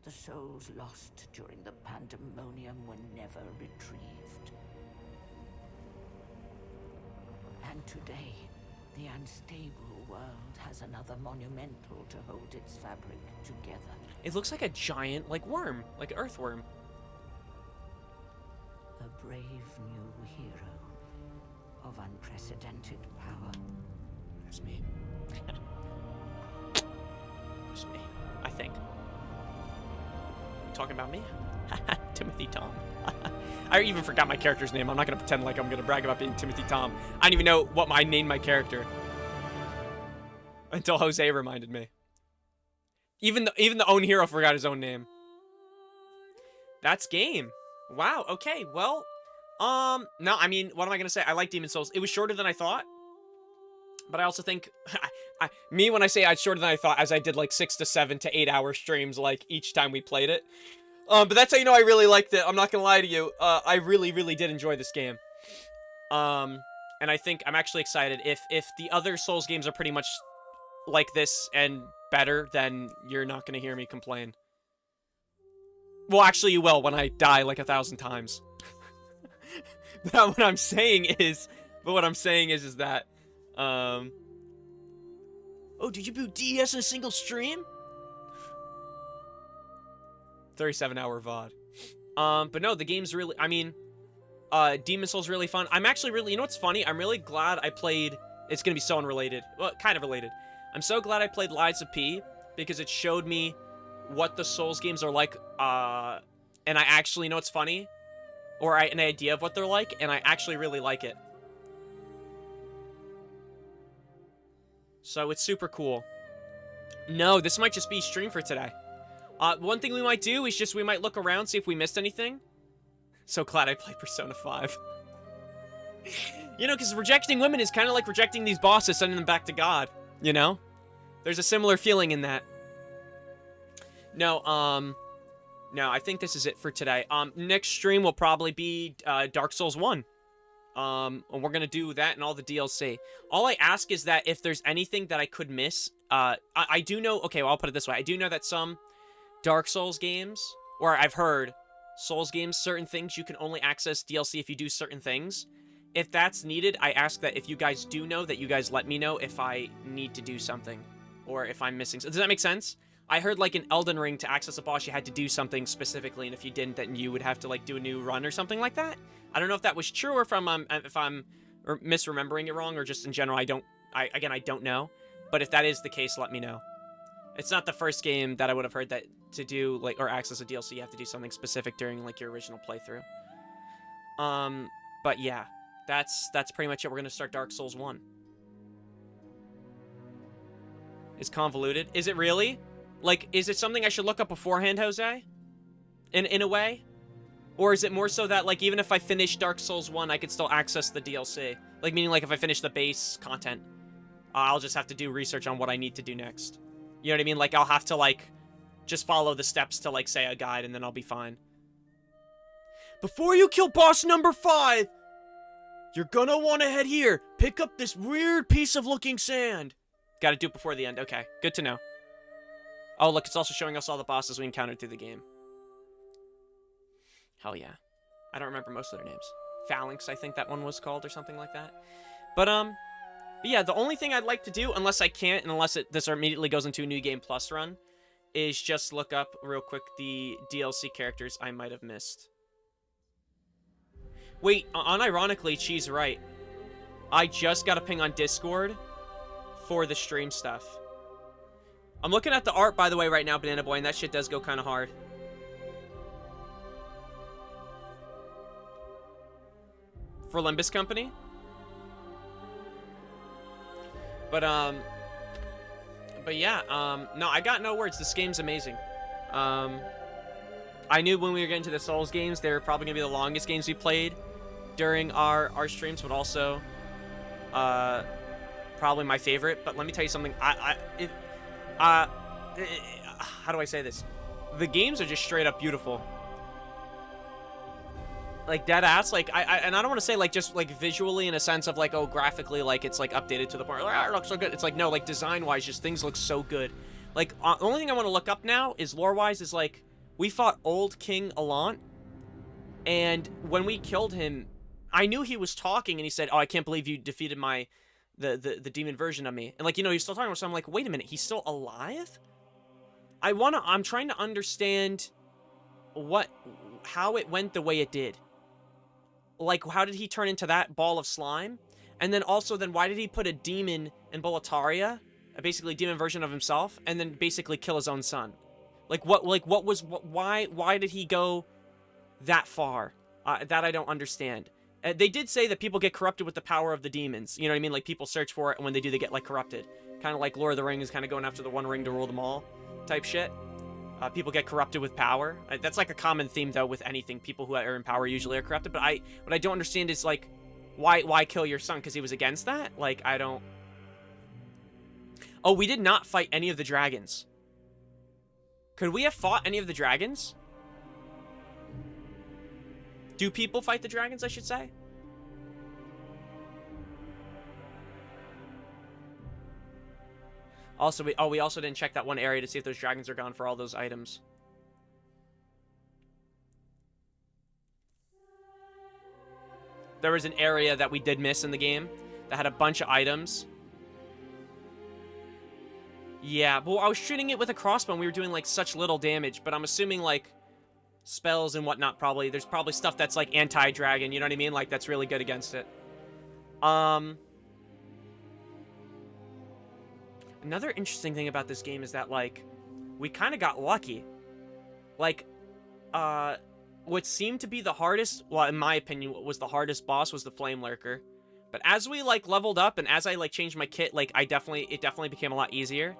The souls lost during the pandemonium were never retrieved. And today, the unstable world has another monumental to hold its fabric together. It looks like a giant, like, worm. Like an earthworm. A brave new hero of unprecedented power. That's me. That's me. I think. You talking about me? Timothy Tom. I even forgot my character's name. I'm not going to pretend like I'm going to brag about being Timothy Tom. I didn't even know what I named my character. Until Jose reminded me. Even the own hero forgot his own name. That's game. Wow, okay, well. No, I mean, what am I going to say? I like Demon Souls. It was shorter than I thought. But I also think, me when I say it's shorter than I thought, as I did like 6 to 7 to 8 hour streams like each time we played it. But that's how you know I really liked it. I'm not gonna lie to you. I really, really did enjoy this game. And I think I'm actually excited. If the other Souls games are pretty much like this and better, then you're not gonna hear me complain. Well, actually, you will when I die like 1,000 times. But what I'm saying is that, oh, did you boot DES in a single stream? 37-hour VOD. But no, the game's really, I mean, Demon Souls really fun. I'm actually really, you know what's funny? I'm really glad I played, it's gonna be so unrelated. Well, kind of related. I'm so glad I played Lies of P, because it showed me what the Souls games are like, and I actually, you know what's funny? Or an idea of what they're like, and I actually really like it. So it's super cool. No, this might just be stream for today. One thing we might do is just, we might look around, see if we missed anything. So glad I played Persona 5. You know, because rejecting women is kind of like rejecting these bosses, sending them back to God, you know? There's a similar feeling in that. No, no, I think this is it for today. Next stream will probably be, Dark Souls 1. And we're gonna do that and all the DLC. All I ask is that if there's anything that I could miss, I do know, okay, well, I'll put it this way. I do know that some Dark Souls games, or I've heard, Souls games, certain things, you can only access DLC if you do certain things. If that's needed, I ask that if you guys do know, that you guys let me know if I need to do something, or if I'm missing. Does that make sense? I heard, like, in Elden Ring, to access a boss, you had to do something specifically, and if you didn't, then you would have to, like, do a new run or something like that. I don't know if that was true, or if I'm misremembering it wrong, or just in general, I don't know. But if that is the case, let me know. It's not the first game that I would have heard that to do, like, or access a DLC, you have to do something specific during, like, your original playthrough. But yeah, that's pretty much it. We're gonna start Dark Souls 1. It's convoluted. Is it really? Like, is it something I should look up beforehand, Jose? In a way? Or is it more so that, like, even if I finish Dark Souls 1, I could still access the DLC? Like, meaning, like, if I finish the base content, I'll just have to do research on what I need to do next. You know what I mean? Like, I'll have to, like, just follow the steps to, like, say a guide, and then I'll be fine. Before you kill boss number 5, you're gonna want to head here. Pick up this weird piece of looking sand. Gotta do it before the end. Okay, good to know. Oh, look, it's also showing us all the bosses we encountered through the game. Hell yeah. I don't remember most of their names. Phalanx, I think that one was called, or something like that. But yeah, the only thing I'd like to do, unless I can't, and unless this immediately goes into a New Game Plus run, is just look up real quick the DLC characters I might have missed. Wait, unironically, she's right. I just got a ping on Discord for the stream stuff. I'm looking at the art, by the way, right now, Banana Boy, and that shit does go kind of hard. For Limbus Company? But yeah, no, I got no words. This game's amazing. I knew when we were getting to the Souls games, they were probably going to be the longest games we played during our streams, but also, probably my favorite. But let me tell you something. How do I say this? The games are just straight up beautiful. Like, dead ass, like, and I don't want to say, like, just, like, visually in a sense of, like, oh, graphically, like, it's, like, updated to the point, like, it looks so good. It's like, no, like, design-wise, just things look so good. Like, the only thing I want to look up now is, lore-wise, is, like, we fought Old King Allant, and when we killed him, I knew he was talking, and he said, oh, I can't believe you defeated the demon version of me. And, like, you know, he's still talking, so I'm like, wait a minute, he's still alive? I'm trying to understand how it went the way it did. Like, how did he turn into that ball of slime? And then also, why did he put a demon in Boletaria, a basically demon version of himself, and then basically kill his own son? Like, why did he go that far? That I don't understand. They did say that people get corrupted with the power of the demons. You know what I mean? Like, people search for it, and when they do, they get, like, corrupted. Kind of like Lord of the Rings, kind of going after the one ring to rule them all type shit. People get corrupted with power. That's like a common theme, though, with anything. People who are in power usually are corrupted. But what I don't understand is, like, why kill your son? Because he was against that? Like, I don't Oh, we did not fight any of the dragons. Could we have fought any of the dragons? Do people fight the dragons, I should say? Also, we also didn't check that one area to see if those dragons are gone for all those items. There was an area that we did miss in the game that had a bunch of items. Yeah, but I was shooting it with a crossbow and we were doing, like, such little damage. But I'm assuming, like, spells and whatnot probably. There's probably stuff that's, like, anti-dragon, you know what I mean? Like, that's really good against it. Another interesting thing about this game is that, like, we kind of got lucky. Like, what seemed to be the hardest, well, in my opinion, what was the hardest boss was the Flame Lurker. But as we, like, leveled up and as I, like, changed my kit, like, it definitely became a lot easier.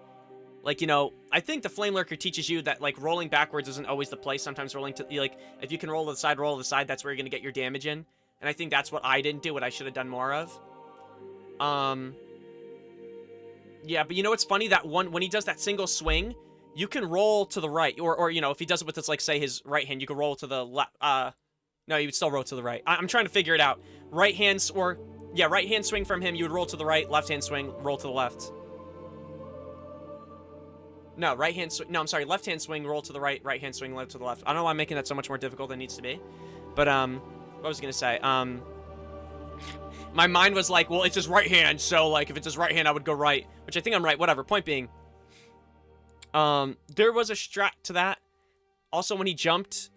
Like, you know, I think the Flame Lurker teaches you that, like, rolling backwards isn't always the play. Sometimes rolling to, like, if you can roll to the side, that's where you're going to get your damage in. And I think that's what I didn't do, what I should have done more of. Yeah, but you know what's funny? That one, when he does that single swing, you can roll to the right. Or you know, if he does it with, like, say, his right hand, you can roll to the left. No, you would still roll to the right. I'm trying to figure it out. Right hand, or, yeah, right hand swing from him, you would roll to the right. Left hand swing, roll to the left. No, right hand swing. No, I'm sorry. Left hand swing, roll to the right. Right hand swing, left to the left. I don't know why I'm making that so much more difficult than it needs to be. But, what was I going to say? My mind was like, well, it's his right hand, so, like, if it's his right hand, I would go right. Which I think I'm right. Whatever. Point being, there was a strat to that. Also, when he jumped,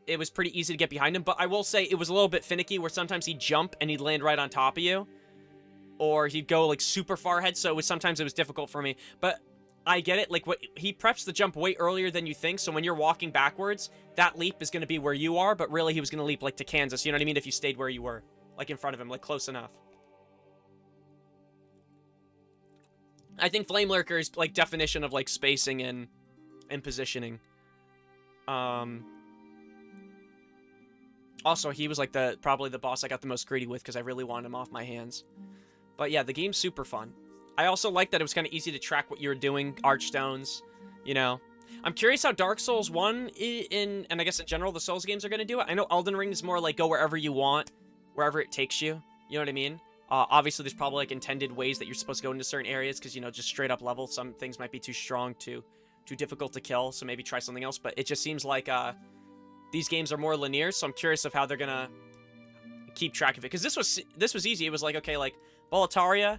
it was pretty easy to get behind him. But I will say, it was a little bit finicky, where sometimes he'd jump and he'd land right on top of you. Or he'd go, like, super far ahead, so sometimes it was difficult for me. But I get it. Like, he preps the jump way earlier than you think, so when you're walking backwards, that leap is going to be where you are, but really he was going to leap, like, to Kansas, you know what I mean, if you stayed where you were. Like, in front of him, like, close enough. I think Flame Lurker is, like, definition of, like, spacing and positioning. Also, he was, like, probably the boss I got the most greedy with, because I really wanted him off my hands. But, yeah, the game's super fun. I also like that it was kind of easy to track what you were doing, archstones, you know. I'm curious how Dark Souls 1 and I guess in general the Souls games are going to do it. I know Elden Ring is more like go wherever you want, wherever it takes you, you know what I mean? Obviously, there's probably, like, intended ways that you're supposed to go into certain areas, because, you know, just straight up level, some things might be too strong, too difficult to kill, so maybe try something else, but it just seems like, these games are more linear, so I'm curious of how they're gonna keep track of it, because this was easy. It was like, okay, like, Boletaria,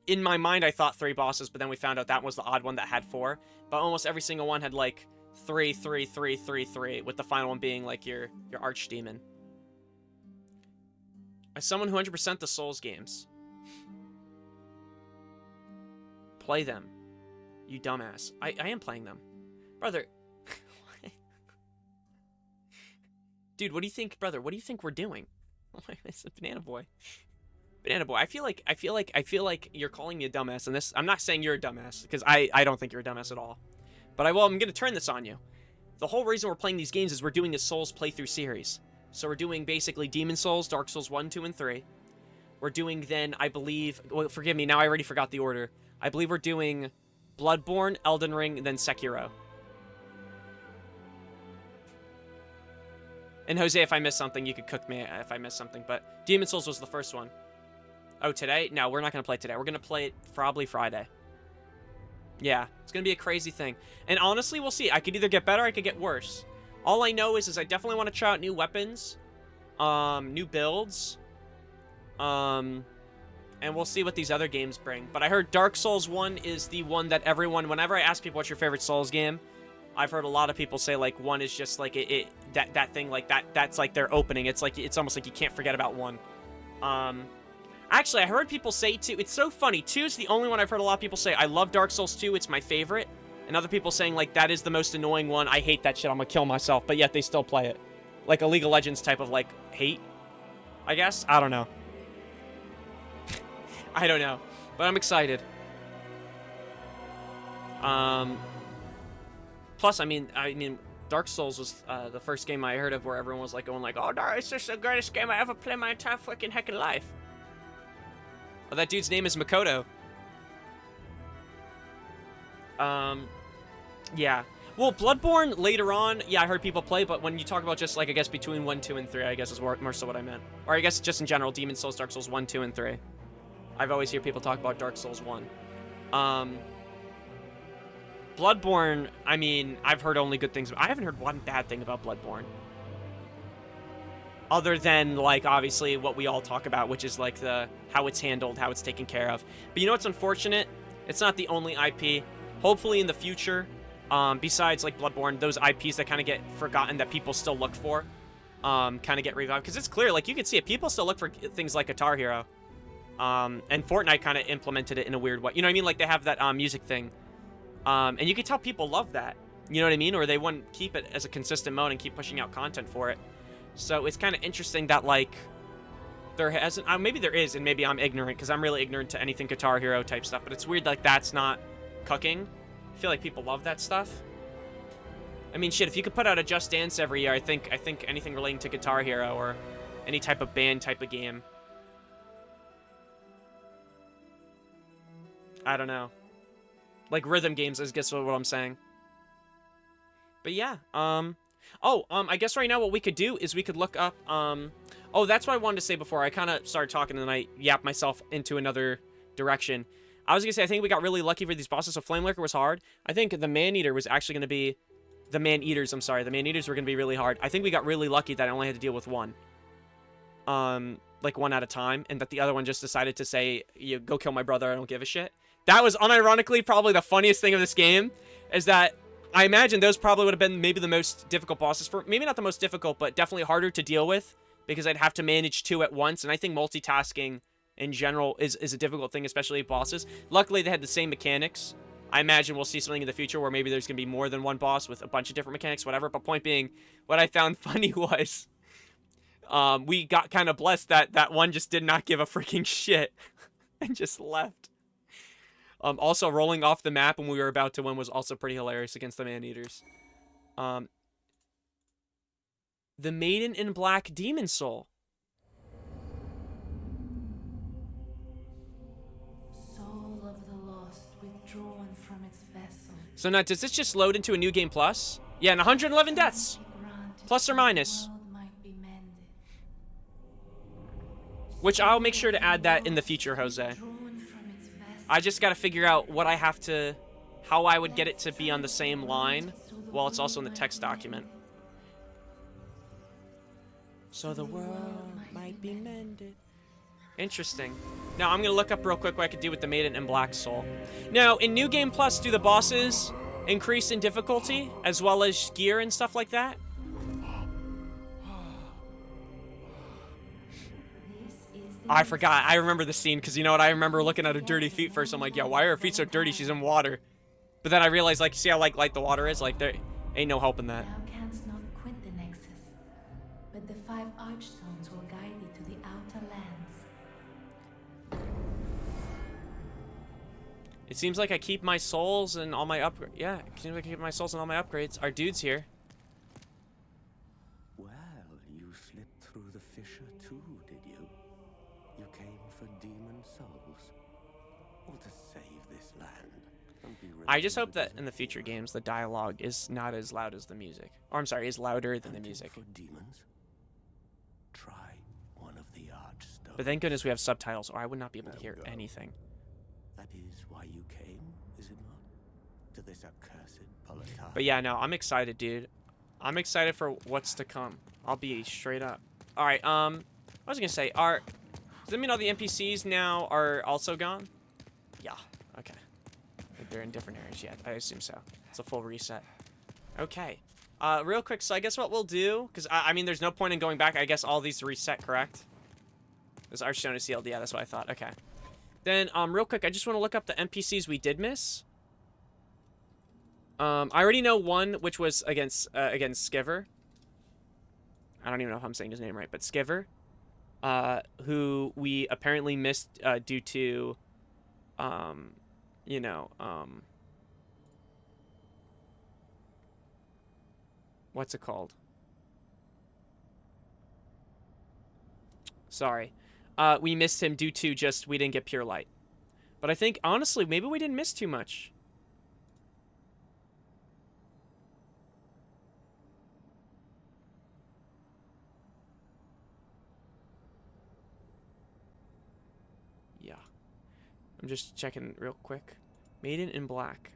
in my mind, I thought 3 bosses, but then we found out that was the odd one that had 4, but almost every single one had, like, 3, 3, 3, 3, 3, with the final one being, like, your archdemon. As someone who 100% the Souls games, play them, you dumbass. I am playing them. Brother. Dude, what do you think, brother? What do you think we're doing? It's a Banana Boy. Banana Boy, I feel like you're calling me a dumbass, and this, I'm not saying you're a dumbass, because I don't think you're a dumbass at all. But I'm gonna turn this on you. The whole reason we're playing these games is we're doing a Souls playthrough series. So we're doing basically Demon Souls, Dark Souls 1, 2, and 3. We're doing then, I believe, well, forgive me, now I already forgot the order. I believe we're doing Bloodborne, Elden Ring, and then Sekiro. And Jose, if I missed something, you could cook me if I missed something, but Demon Souls was the first one. Oh, today? No, we're not going to play it today. We're going to play it probably Friday. Yeah, it's going to be a crazy thing. And honestly, we'll see. I could either get better, I could get worse. All I know is I definitely want to try out new weapons, new builds, and we'll see what these other games bring. But I heard Dark Souls 1 is the one that everyone, whenever I ask people what's your favorite Souls game, I've heard a lot of people say, like, 1 is just, like, that thing, like, that's, like, their opening. It's, like, it's almost like you can't forget about 1. Actually, I heard people say 2. It's so funny. 2 is the only one I've heard a lot of people say. I love Dark Souls 2. It's my favorite. And other people saying, like, that is the most annoying one. I hate that shit. I'm gonna kill myself. But yet they still play it. Like a League of Legends type of, like, hate, I guess? I don't know. I don't know. But I'm excited. Plus, I mean, Dark Souls was the first game I heard of where everyone was, like, going, like, oh, no, it's just the greatest game I ever played in my entire fucking heckin' life. Oh, that dude's name is Makoto. Yeah. Well, Bloodborne later on, yeah, I heard people play, but when you talk about just, like, I guess between 1, 2, and 3, I guess is more so what I meant. Or I guess just in general, Demon Souls, Dark Souls 1, 2, and 3. I've always heard people talk about Dark Souls 1. Bloodborne, I mean, I've heard only good things. I haven't heard one bad thing about Bloodborne. Other than, like, obviously what we all talk about, which is, like, how it's handled, how it's taken care of. But you know what's unfortunate? It's not the only IP. Hopefully in the future, besides, like, Bloodborne, those IPs that kind of get forgotten that people still look for, kind of get revived. Because it's clear, like, you can see it. People still look for things like Guitar Hero. And Fortnite kind of implemented it in a weird way. You know what I mean? Like, they have that music thing. And you can tell people love that. You know what I mean? Or they wouldn't keep it as a consistent mode and keep pushing out content for it. So it's kind of interesting that, like, there hasn't... maybe there is, and maybe I'm ignorant, because I'm really ignorant to anything Guitar Hero type stuff. But it's weird, like, that's not cooking. I feel like people love that stuff. I mean, shit, if you could put out a Just Dance every year, I think anything relating to Guitar Hero or any type of band type of game. I don't know. Like, rhythm games, I guess what I'm saying. But yeah, I guess right now what we could do is we could look up, oh, that's what I wanted to say before. I kind of started talking and then I yapped myself into another direction. I was going to say, I think we got really lucky for these bosses, so Flame Licker was hard. I think the Man-Eater was actually going to be... The Man-Eaters, I'm sorry. The Man-Eaters were going to be really hard. I think we got really lucky that I only had to deal with one. Like, one at a time, and that the other one just decided to say, you go kill my brother, I don't give a shit. That was, unironically, probably the funniest thing of this game, is that I imagine those probably would have been maybe the most difficult bosses for... Maybe not the most difficult, but definitely harder to deal with, because I'd have to manage two at once, and I think multitasking in general is a difficult thing, especially bosses. Luckily, they had the same mechanics. I imagine we'll see something in the future where maybe there's going to be more than one boss with a bunch of different mechanics, whatever. But point being, what I found funny was we got kind of blessed that that one just did not give a freaking shit and just left. Also, rolling off the map when we were about to win was also pretty hilarious against the Man-Eaters. The Maiden in Black Demon Soul. Soul of the lost withdrawn from its vessel. So now, does this just load into a new game plus? Yeah, and 111 deaths. Plus or minus. Which I'll make sure to add that in the future, Jose. I just gotta figure out what I have to... How I would get it to be on the same line while it's also in the text document. So the world might be mended. Interesting. Now, I'm gonna look up real quick what I could do with the Maiden in Black Soul. Now, in New Game Plus, do the bosses increase in difficulty as well as gear and stuff like that? I forgot. I remember the scene because you know what? I remember looking at her dirty feet first. I'm like, yeah, why are her feet so dirty? She's in water. But then I realized, like, see how light the water is? Like, there ain't no help in that. Thou canst not quit the Nexus, but the 5 Archstones will guide thee to the outer lands. It seems like I keep my souls and all my upgrades. Yeah, it seems like I keep my souls and all my upgrades. Our dude's here. Well, you slipped through the fissure too, did you? You came for demon souls, or to save this land. I just hope that in the future games the dialogue is not as loud as the music. Or I'm sorry, is louder than the music. For demons, try one of the Archstones. But thank goodness we have subtitles, or I would not be able to hear anything. That is why you came, is it not? To this accursed Politar. But yeah, no, I'm excited, dude. I'm excited for what's to come. I'll be straight up. All right, I was gonna say, does that mean all the NPCs now are also gone? Yeah. Okay. They're in different areas yet. I assume so. It's a full reset. Okay. Real quick, so I guess what we'll do, because I mean, there's no point in going back. I guess all these reset, correct? This Archstone is sealed. Yeah, that's what I thought. Okay. Then, real quick, I just want to look up the NPCs we did miss. I already know one, which was against Skiver. I don't even know if I'm saying his name right, but Skiver. Who we apparently missed due to, you know, what's it called? Sorry. We missed him due to just we didn't get pure light. But I think, honestly, maybe we didn't miss too much. Yeah. I'm just checking real quick. Maiden in Black.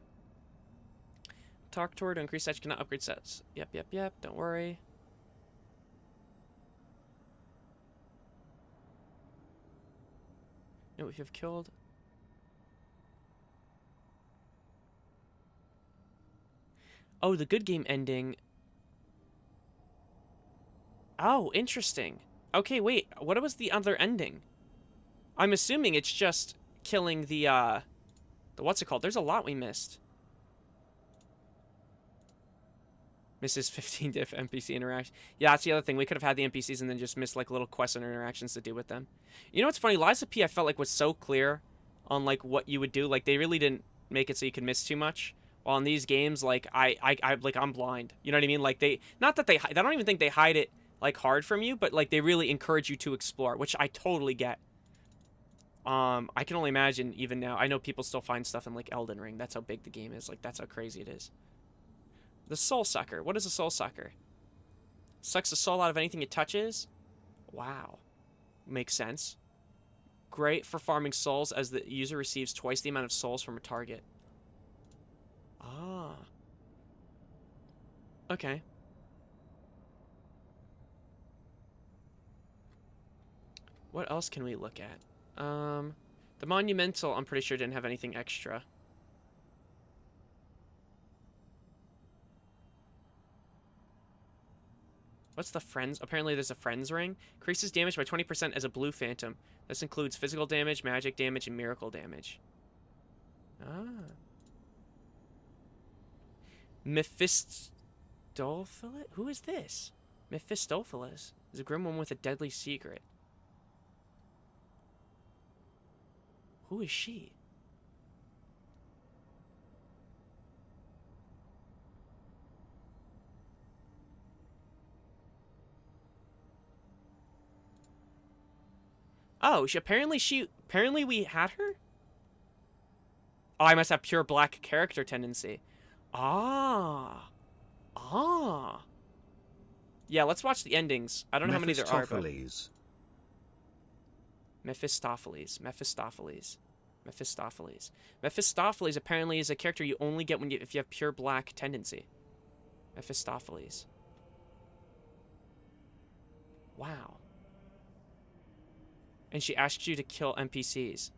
Talk toward to increase stats. You cannot upgrade sets. Yep. Don't worry. No, if you've killed. Oh, the good game ending. Oh, interesting. Okay, wait. What was the other ending? I'm assuming it's just killing the what's it called? There's a lot we missed. Misses 15 diff NPC interaction. Yeah, that's the other thing. We could have had the NPCs and then just missed like little quests and interactions to do with them. You know what's funny? Lies of P I felt like was so clear on like what you would do. Like they really didn't make it so you could miss too much. While in these games, like I'm blind. You know what I mean? Like not that I don't even think they hide it like hard from you, but like they really encourage you to explore, which I totally get. I can only imagine even now. I know people still find stuff in like Elden Ring. That's how big the game is. Like that's how crazy it is. The Soul Sucker. What is a Soul Sucker? Sucks the soul out of anything it touches? Wow. Makes sense. Great for farming souls as the user receives twice the amount of souls from a target. Ah. Okay. What else can we look at? The Monumental, I'm pretty sure didn't have anything extra. What's the Friends? Apparently there's a Friends ring. Increases damage by 20% as a blue phantom. This includes physical damage, magic damage, and miracle damage. Ah. Mephistopheles? Who is this? Mephistopheles is a grim one with a deadly secret. Who is she? Oh, apparently we had her? Oh, I must have pure black character tendency. Ah. Ah. Yeah, let's watch the endings. I don't know how many there are, but... Mephistopheles. Mephistopheles apparently is a character you only get if you have pure black tendency. Mephistopheles. Wow. And she asks you to kill NPCs.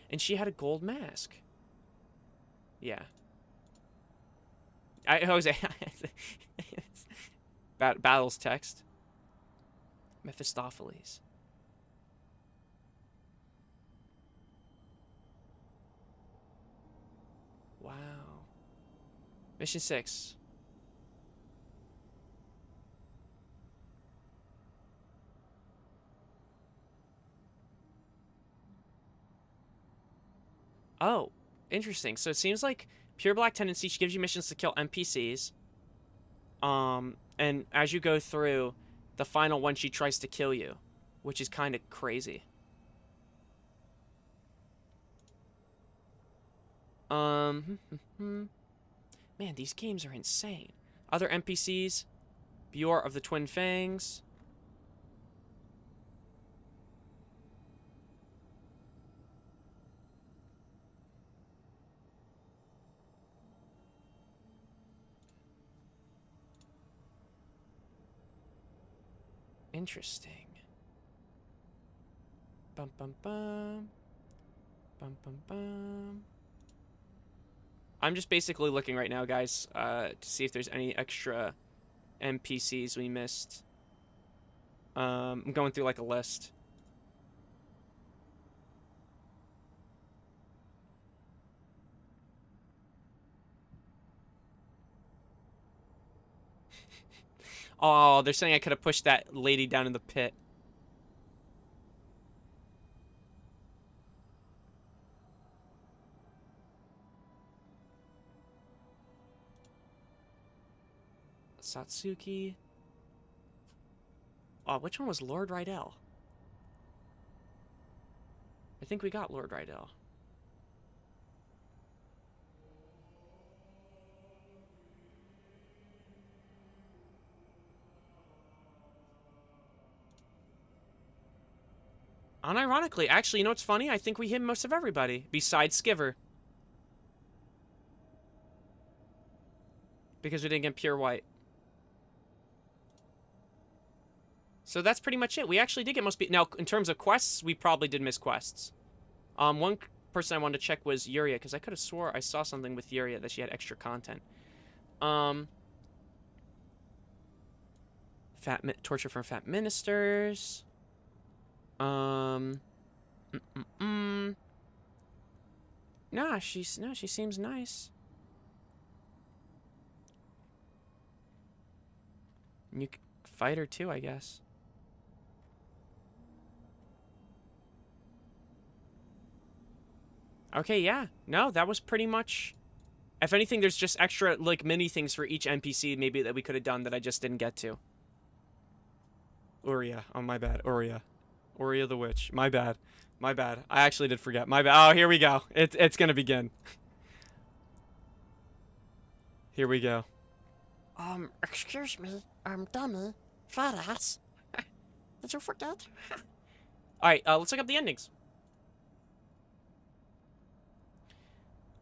And she had a gold mask. Yeah. Jose. Battles text. Mephistopheles. Wow. Mission 6. Oh, interesting. So it seems like pure black tendency, she gives you missions to kill NPCs. And as you go through, the final one she tries to kill you, which is kind of crazy. Man, these games are insane. Other NPCs, Bjor of the Twin Fangs. Interesting. Bum bum bum. Bum bum bum. I'm just basically looking right now, guys, to see if there's any extra NPCs we missed. I'm going through like a list. Oh, they're saying I could have pushed that lady down in the pit. Satsuki. Oh, which one was Lord Rydell? I think we got Lord Rydell. Unironically, actually, you know what's funny? I think we hit most of everybody, besides Skiver. Because we didn't get pure white. So that's pretty much it. We actually did get most people. Now, in terms of quests, we probably did miss quests. One person I wanted to check was Yuria, because I could have swore I saw something with Yuria that she had extra content. Torture from fat ministers. Nah, she seems nice. And you can fight her too, I guess. Okay, yeah. No, that was pretty much... If anything, there's just extra, like, mini things for each NPC maybe that we could have done that I just didn't get to. Uria. Oh, my bad. Uria the witch. My bad. My bad. I actually did forget. My bad. Oh, here we go. It's gonna begin. Here we go. Excuse me, dummy, fat ass. Did you forget? Alright, let's look up the endings.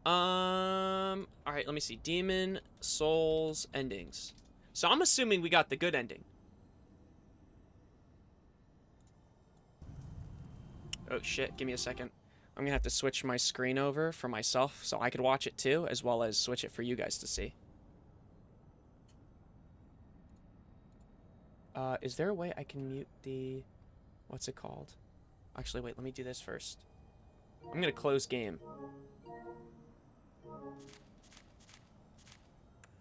Alright, let me see. Demon, Souls, endings. So I'm assuming we got the good ending. Oh shit, give me a second. I'm gonna have to switch my screen over for myself so I could watch it too, as well as switch it for you guys to see. Is there a way I can mute the... What's it called? Actually, wait, let me do this first. I'm gonna close game.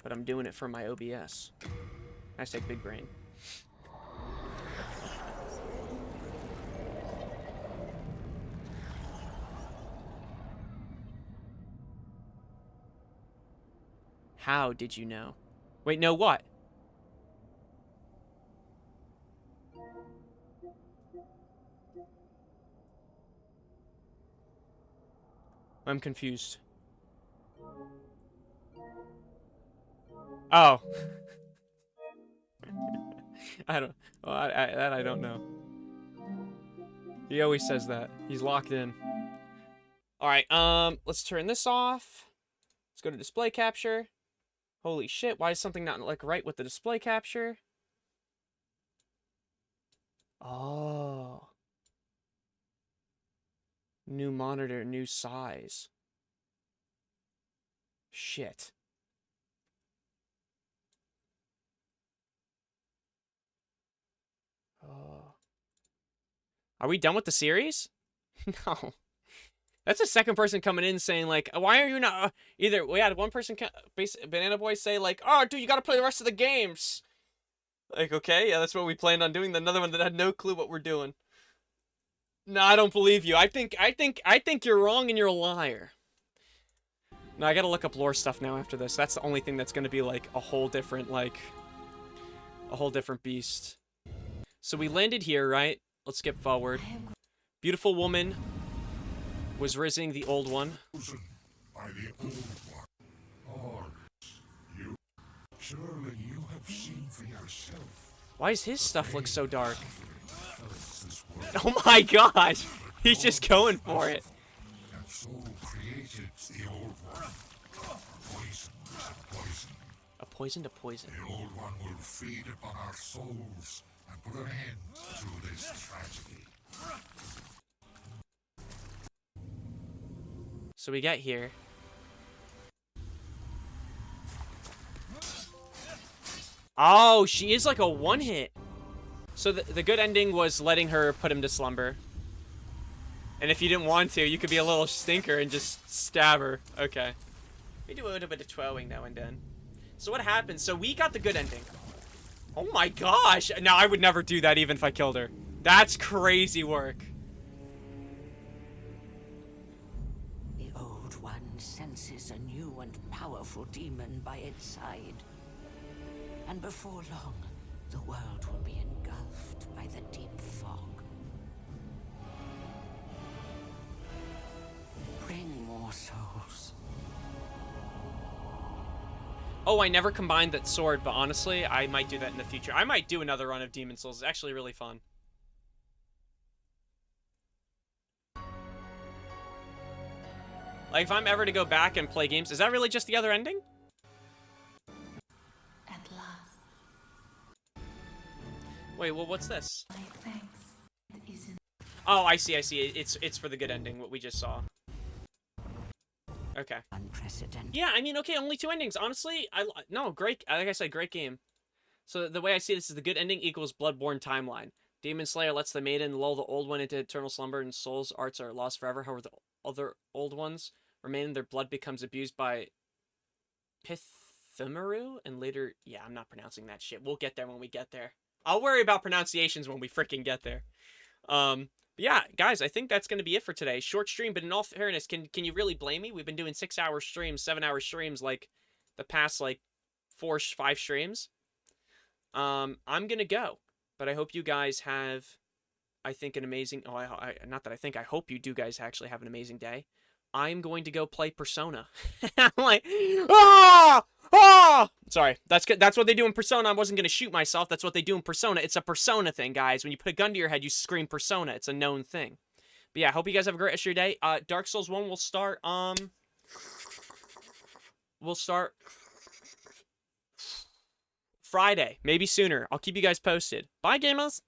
But I'm doing it for my OBS. Hashtag big brain. How did you know? Wait, no, what? I'm confused. Oh. I don't... Well, that I don't know. He always says that. He's locked in. Alright, let's turn this off. Let's go to display capture. Holy shit, why is something not, like, right with the display capture? Oh. New monitor, new size. Shit. Oh. Are we done with the series? No. That's the second person coming in saying, like, why are you not... Either we had one person, Banana Boy, say, like, oh, dude, you gotta play the rest of the games. Like, okay, yeah, that's what we planned on doing. Another one that had no clue what we're doing. No, I don't believe you. I think you're wrong and you're a liar. No, I gotta look up lore stuff now after this. That's the only thing that's gonna be, like, a whole different, like... A whole different beast. So we landed here, right? Let's skip forward. Beautiful woman was rising the old one. By the old one. Or you. Surely you have seen for yourself. Why does his stuff look so dark? Oh my gosh! He's just going for it. And so created the old one. Poison is a poison. A poison to poison. The old one will feed upon our souls and put an end to this tragedy. So we get here. Oh, she is like a one-hit. So the good ending was letting her put him to slumber. And if you didn't want to, you could be a little stinker and just stab her. Okay. We do a little bit of twirling now and then. So what happened? So we got the good ending. Oh my gosh. No, I would never do that even if I killed her. That's crazy work. The Old One senses a new and powerful demon by its side. And before long, the world will be engulfed by the deep fog. Bring more souls. Oh, I never combined that sword, but honestly, I might do that in the future. I might do another run of Demon Souls. It's actually really fun. Like, if I'm ever to go back and play games, is that really just the other ending? At last, Wait, well, what's this? my thanks isn't. Oh, I see. It's for the good ending, what we just saw. Okay. Unprecedented. Yeah, I mean, okay, only 2 endings. Honestly, no, great. Like I said, great game. So the way I see this is the good ending equals Bloodborne timeline. Demon Slayer lets the maiden lull the old one into eternal slumber, and Souls arts are lost forever. However, the other old ones remain. Their blood becomes abused by Pithimaru, and later, yeah, I'm not pronouncing that shit. We'll get there when we get there. I'll worry about pronunciations when we freaking get there. But yeah, guys, I think that's going to be it for today. Short stream, but in all fairness, can you really blame me? We've been doing 6-hour streams, 7-hour streams, like, the past, like, 5 streams. I'm going to go. But I hope you guys have, I think, an amazing... Oh, not that I think. I hope you do guys actually have an amazing day. I'm going to go play Persona. I'm like, ah! Ah! Sorry, that's good. That's what they do in Persona. I wasn't going to shoot myself. That's what they do in Persona. It's a Persona thing, guys. When you put a gun to your head, you scream Persona. It's a known thing. But yeah, I hope you guys have a great rest of your day. Dark Souls 1 will start, Friday. Maybe sooner. I'll keep you guys posted. Bye, gamers!